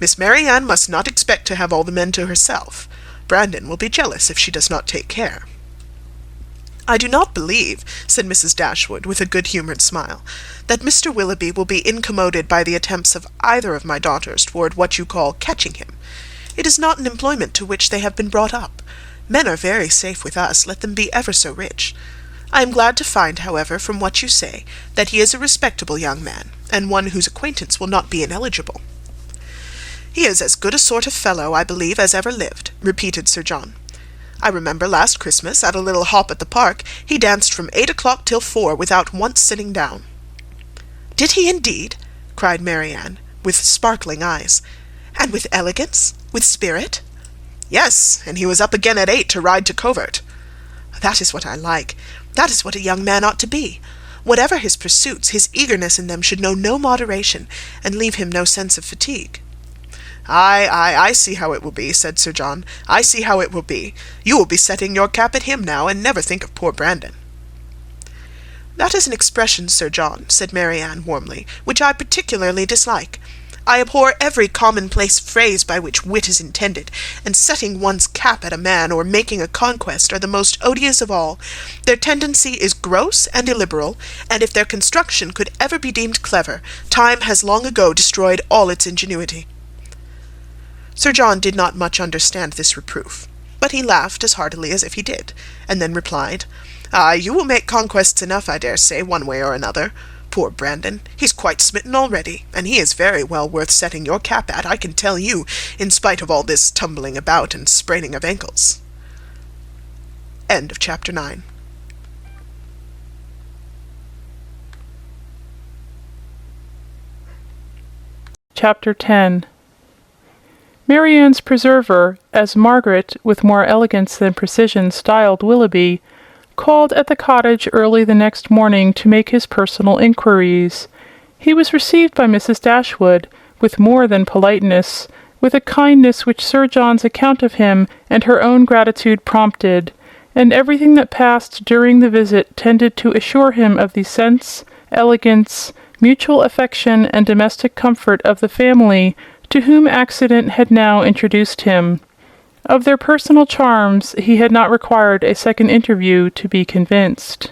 Miss Marianne must not expect to have all the men to herself. Brandon will be jealous if she does not take care. I do not believe, said Mrs. Dashwood, with a good-humoured smile, that Mr. Willoughby will be incommoded by the attempts of either of my daughters toward what you call catching him. It is not an employment to which they have been brought up. Men are very safe with us, let them be ever so rich. I am glad to find, however, from what you say, that he is a respectable young man, and one whose acquaintance will not be ineligible. He is as good a sort of fellow, I believe, as ever lived, repeated Sir John. I remember last Christmas, at a little hop at the park, he danced from 8 o'clock till 4 without once sitting down. Did he indeed? Cried Marianne, with sparkling eyes. And with elegance? With spirit? Yes, and he was up again at 8 to ride to covert. That is what I like. That is what a young man ought to be. Whatever his pursuits, his eagerness in them should know no moderation, and leave him no sense of fatigue. I see how it will be, said Sir John. I see how it will be. You will be setting your cap at him now, and never think of poor Brandon. That is an expression, Sir John, said Marianne warmly, which I particularly dislike. I abhor every commonplace phrase by which wit is intended, and setting one's cap at a man or making a conquest are the most odious of all. Their tendency is gross and illiberal, and if their construction could ever be deemed clever, time has long ago destroyed all its ingenuity. Sir John did not much understand this reproof, but he laughed as heartily as if he did, and then replied, You will make conquests enough, I dare say, one way or another. Poor Brandon, he's quite smitten already, and he is very well worth setting your cap at, I can tell you, in spite of all this tumbling about and spraining of ankles. End of chapter 9. Chapter 10. Marianne's preserver, as Margaret, with more elegance than precision, styled Willoughby, called at the cottage early the next morning to make his personal inquiries. He was received by Mrs. Dashwood with more than politeness, with a kindness which Sir John's account of him and her own gratitude prompted, and everything that passed during the visit tended to assure him of the sense, elegance, mutual affection, and domestic comfort of the family to whom accident had now introduced him. Of their personal charms he had not required a second interview to be convinced.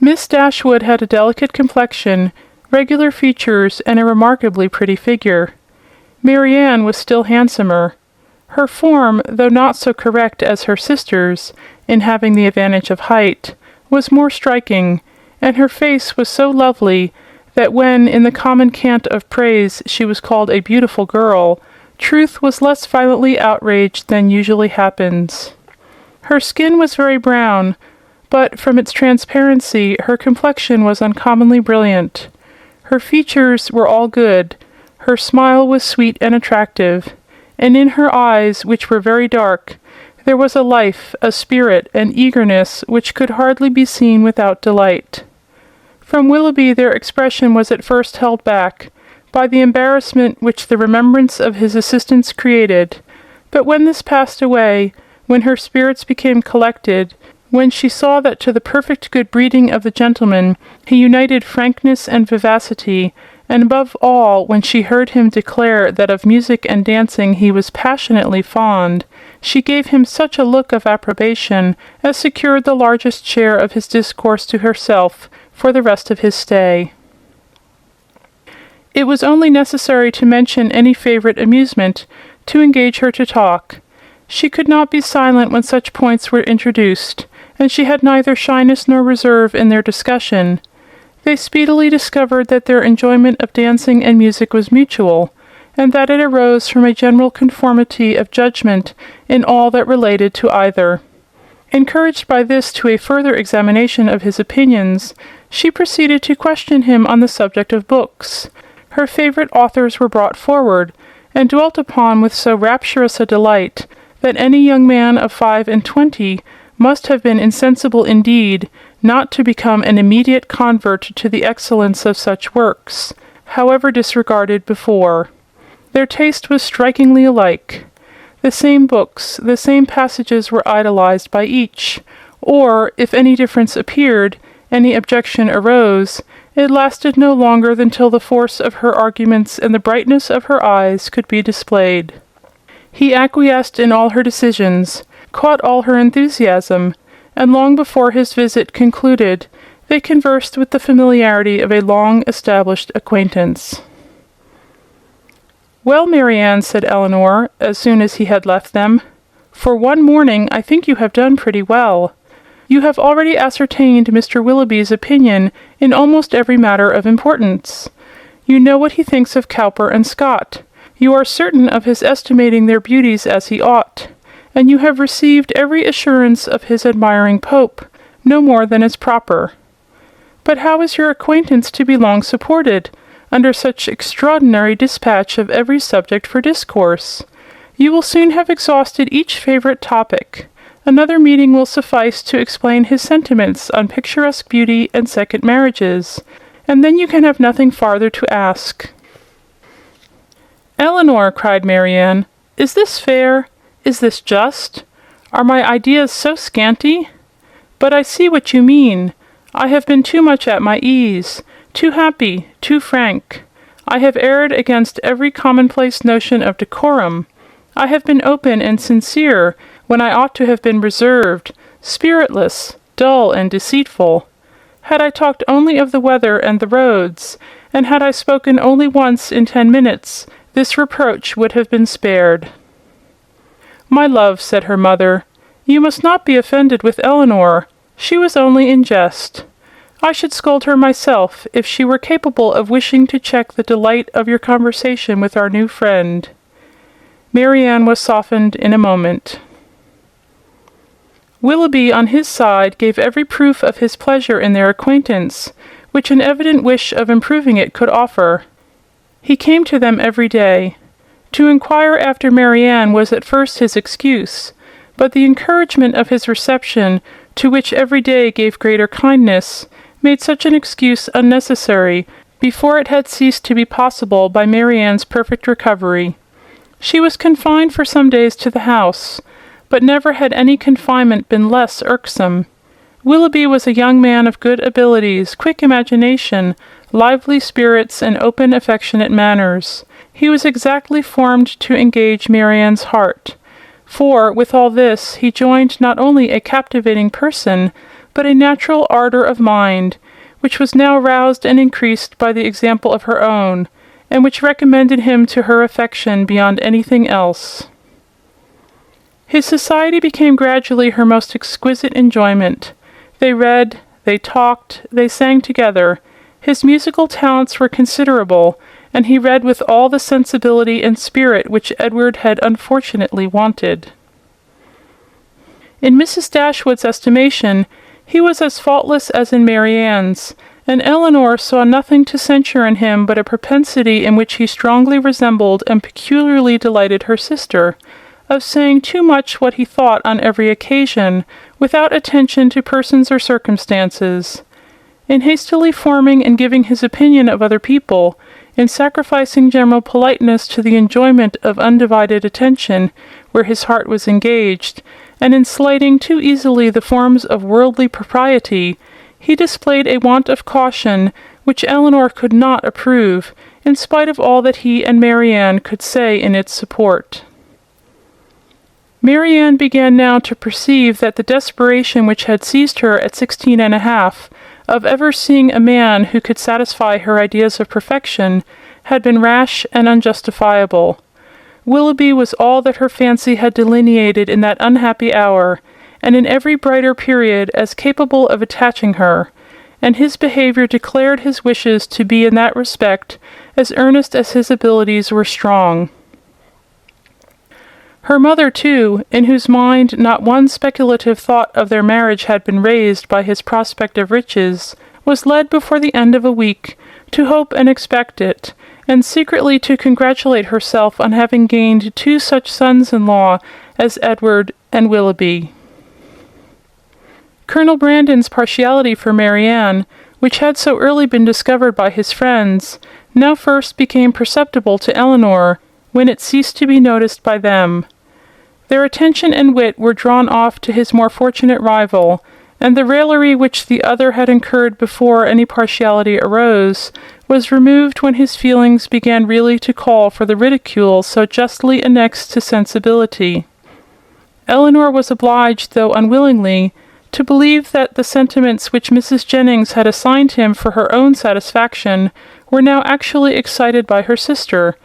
Miss Dashwood had a delicate complexion, regular features, and a remarkably pretty figure. Marianne was still handsomer. Her form, though not so correct as her sister's, in having the advantage of height, was more striking, and her face was so lovely that when, in the common cant of praise, she was called a beautiful girl, truth was less violently outraged than usually happens. Her skin was very brown, but from its transparency her complexion was uncommonly brilliant. Her features were all good, her smile was sweet and attractive, and in her eyes, which were very dark, there was a life, a spirit, an eagerness which could hardly be seen without delight. From Willoughby their expression was at first held back by the embarrassment which the remembrance of his assistance created, but when this passed away, when her spirits became collected, When she saw that to the perfect good breeding of the gentleman he united frankness and vivacity, and above all when she heard him declare that of music and dancing he was passionately fond, she gave him such a look of approbation as secured the largest share of his discourse to herself for the rest of his stay. It was only necessary to mention any favorite amusement to engage her to talk. She could not be silent when such points were introduced, and she had neither shyness nor reserve in their discussion. They speedily discovered that their enjoyment of dancing and music was mutual, and that it arose from a general conformity of judgment in all that related to either. Encouraged by this to a further examination of his opinions, she proceeded to question him on the subject of books. Her favorite authors were brought forward, and dwelt upon with so rapturous a delight, that any young man of 25 must have been insensible indeed not to become an immediate convert to the excellence of such works, however disregarded before. Their taste was strikingly alike. The same books, the same passages were idolized by each, or, if any difference appeared, any objection arose, it lasted no longer than till the force of her arguments and the brightness of her eyes could be displayed. He acquiesced in all her decisions, caught all her enthusiasm, and long before his visit concluded, they conversed with the familiarity of a long-established acquaintance. "Well, Marianne," said Elinor, as soon as he had left them, "for one morning I think you have done pretty well. You have already ascertained Mr. Willoughby's opinion in almost every matter of importance. You know what he thinks of Cowper and Scott. You are certain of his estimating their beauties as he ought, and you have received every assurance of his admiring Pope, no more than is proper. But how is your acquaintance to be long supported, under such extraordinary dispatch of every subject for discourse? You will soon have exhausted each favourite topic. Another meeting will suffice to explain his sentiments on picturesque beauty and second marriages, and then you can have nothing farther to ask." "Elinor," cried Marianne, "is this fair? Is this just? Are my ideas so scanty? But I see what you mean. I have been too much at my ease, too happy, too frank. I have erred against every commonplace notion of decorum. I have been open and sincere when I ought to have been reserved, spiritless, dull, and deceitful. Had I talked only of the weather and the roads, and had I spoken only once in 10 minutes, this reproach would have been spared." "My love," said her mother, "you must not be offended with Elinor. She was only in jest. I should scold her myself if she were capable of wishing to check the delight of your conversation with our new friend." Marianne was softened in a moment. Willoughby, on his side, gave every proof of his pleasure in their acquaintance, which an evident wish of improving it could offer. He came to them every day. To inquire after Marianne was at first his excuse, but the encouragement of his reception, to which every day gave greater kindness, made such an excuse unnecessary before it had ceased to be possible by Marianne's perfect recovery. She was confined for some days to the house, but never had any confinement been less irksome. Willoughby was a young man of good abilities, quick imagination, lively spirits, and open, affectionate manners. He was exactly formed to engage Marianne's heart, for, with all this, he joined not only a captivating person, but a natural ardour of mind, which was now roused and increased by the example of her own, and which recommended him to her affection beyond anything else. His society became gradually her most exquisite enjoyment. They read, they talked, they sang together. His musical talents were considerable, and he read with all the sensibility and spirit which Edward had unfortunately wanted. In Mrs. Dashwood's estimation, he was as faultless as in Marianne's, and Elinor saw nothing to censure in him but a propensity in which he strongly resembled and peculiarly delighted her sister, of saying too much what he thought on every occasion, without attention to persons or circumstances. In hastily forming and giving his opinion of other people, in sacrificing general politeness to the enjoyment of undivided attention where his heart was engaged, and in slighting too easily the forms of worldly propriety, he displayed a want of caution which Elinor could not approve, in spite of all that he and Marianne could say in its support. Marianne began now to perceive that the desperation which had seized her at 16 and a half, of ever seeing a man who could satisfy her ideas of perfection, had been rash and unjustifiable. Willoughby was all that her fancy had delineated in that unhappy hour, and in every brighter period as capable of attaching her, and his behaviour declared his wishes to be in that respect as earnest as his abilities were strong. Her mother, too, in whose mind not one speculative thought of their marriage had been raised by his prospect of riches, was led before the end of a week to hope and expect it, and secretly to congratulate herself on having gained 2 such sons-in-law as Edward and Willoughby. Colonel Brandon's partiality for Marianne, which had so early been discovered by his friends, now first became perceptible to Elinor, when it ceased to be noticed by them. Their attention and wit were drawn off to his more fortunate rival, and the raillery which the other had incurred before any partiality arose, was removed when his feelings began really to call for the ridicule so justly annexed to sensibility. Elinor was obliged, though unwillingly, to believe that the sentiments which Mrs. Jennings had assigned him for her own satisfaction were now actually excited by her sister,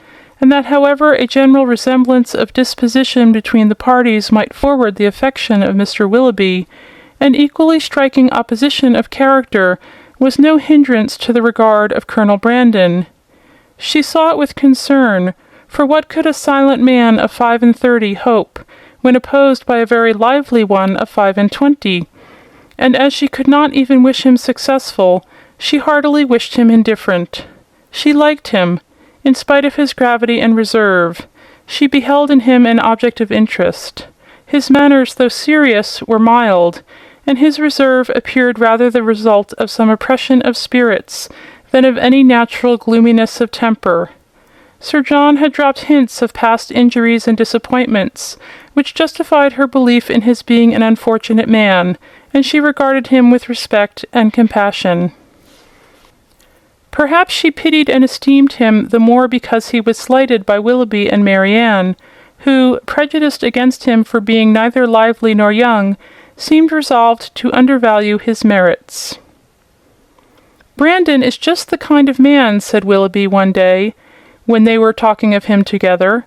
and that however a general resemblance of disposition between the parties might forward the affection of Mr. Willoughby, an equally striking opposition of character was no hindrance to the regard of Colonel Brandon. She saw it with concern, for what could a silent man of 35 hope, when opposed by a very lively one of 25? And as she could not even wish him successful, she heartily wished him indifferent. She liked him, in spite of his gravity and reserve. She beheld in him an object of interest. His manners, though serious, were mild, and his reserve appeared rather the result of some oppression of spirits than of any natural gloominess of temper. Sir John had dropped hints of past injuries and disappointments, which justified her belief in his being an unfortunate man, and she regarded him with respect and compassion. Perhaps she pitied and esteemed him the more because he was slighted by Willoughby and Marianne, who, prejudiced against him for being neither lively nor young, seemed resolved to undervalue his merits. "Brandon is just the kind of man," said Willoughby one day, when they were talking of him together,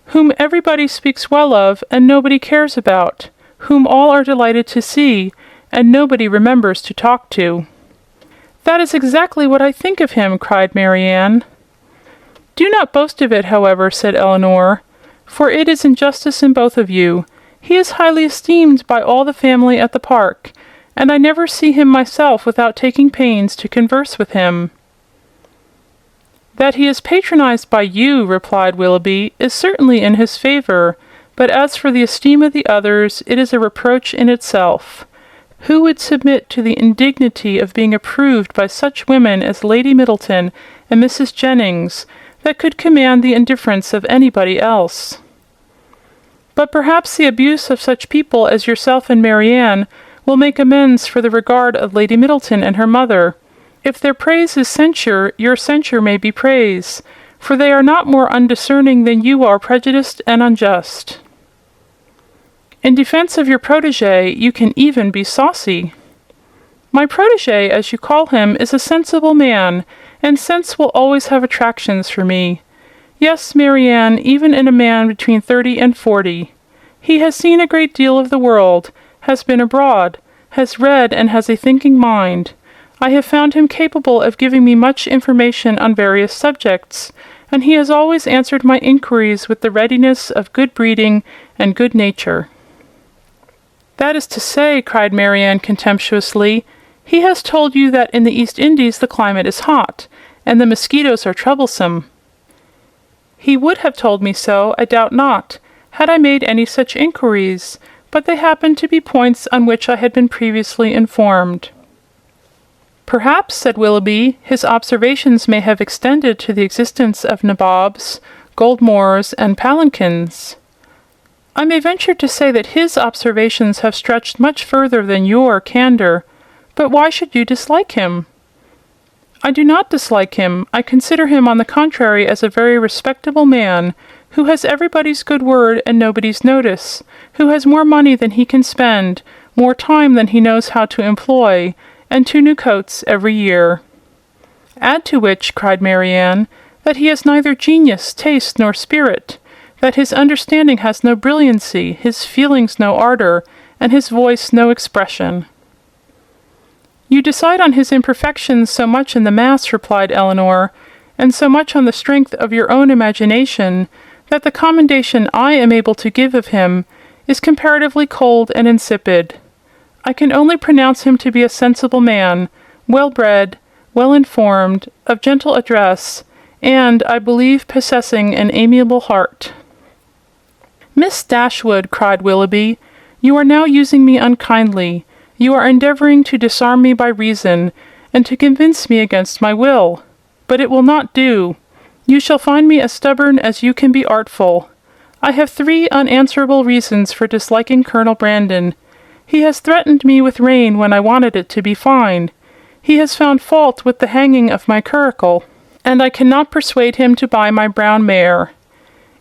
"whom everybody speaks well of and nobody cares about, whom all are delighted to see, and nobody remembers to talk to." "That is exactly what I think of him," cried Marianne. "Do not boast of it, however," said Elinor, "for it is injustice in both of you. He is highly esteemed by all the family at the park, and I never see him myself without taking pains to converse with him." "That he is patronized by you," replied Willoughby, "is certainly in his favour, but as for the esteem of the others, it is a reproach in itself. Who would submit to the indignity of being approved by such women as Lady Middleton and Mrs. Jennings, that could command the indifference of anybody else? But perhaps the abuse of such people as yourself and Marianne will make amends for the regard of Lady Middleton and her mother. If their praise is censure, your censure may be praise, for they are not more undiscerning than you are prejudiced and unjust. In defense of your protégé, you can even be saucy." "My protégé, as you call him, is a sensible man, and sense will always have attractions for me. Yes, Marianne, even in a man between 30 and 40. He has seen a great deal of the world, has been abroad, has read, and has a thinking mind. I have found him capable of giving me much information on various subjects, and he has always answered my inquiries with the readiness of good breeding and good nature." "That is to say," cried Marianne contemptuously, "he has told you that in the East Indies the climate is hot, and the mosquitoes are troublesome." "He would have told me so, I doubt not, had I made any such inquiries, but they happened to be points on which I had been previously informed." "Perhaps," said Willoughby, "his observations may have extended to the existence of nabobs, gold moors, and palanquins." I may venture to say that his observations have stretched much further than your candor, but why should you dislike him? I do not dislike him. I consider him, on the contrary, as a very respectable man, who has everybody's good word and nobody's notice, who has more money than he can spend, more time than he knows how to employ, and 2 new coats every year. Add to which, cried Marianne, that he has neither genius, taste, nor spirit, that his understanding has no brilliancy, his feelings no ardour, and his voice no expression. You decide on his imperfections so much in the mass, replied Elinor, and so much on the strength of your own imagination, that the commendation I am able to give of him is comparatively cold and insipid. I can only pronounce him to be a sensible man, well-bred, well-informed, of gentle address, and, I believe, possessing an amiable heart. Miss Dashwood, cried Willoughby, you are now using me unkindly. You are endeavouring to disarm me by reason, and to convince me against my will. But it will not do. You shall find me as stubborn as you can be artful. I have 3 unanswerable reasons for disliking Colonel Brandon. He has threatened me with rain when I wanted it to be fine. He has found fault with the hanging of my curricle, and I cannot persuade him to buy my brown mare.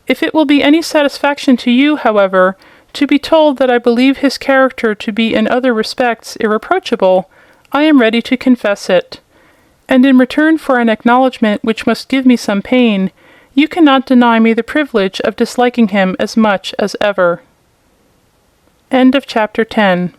If it will be any satisfaction to you, however, to be told that I believe his character to be in other respects irreproachable, I am ready to confess it. And in return for an acknowledgment which must give me some pain, you cannot deny me the privilege of disliking him as much as ever. End of chapter 10.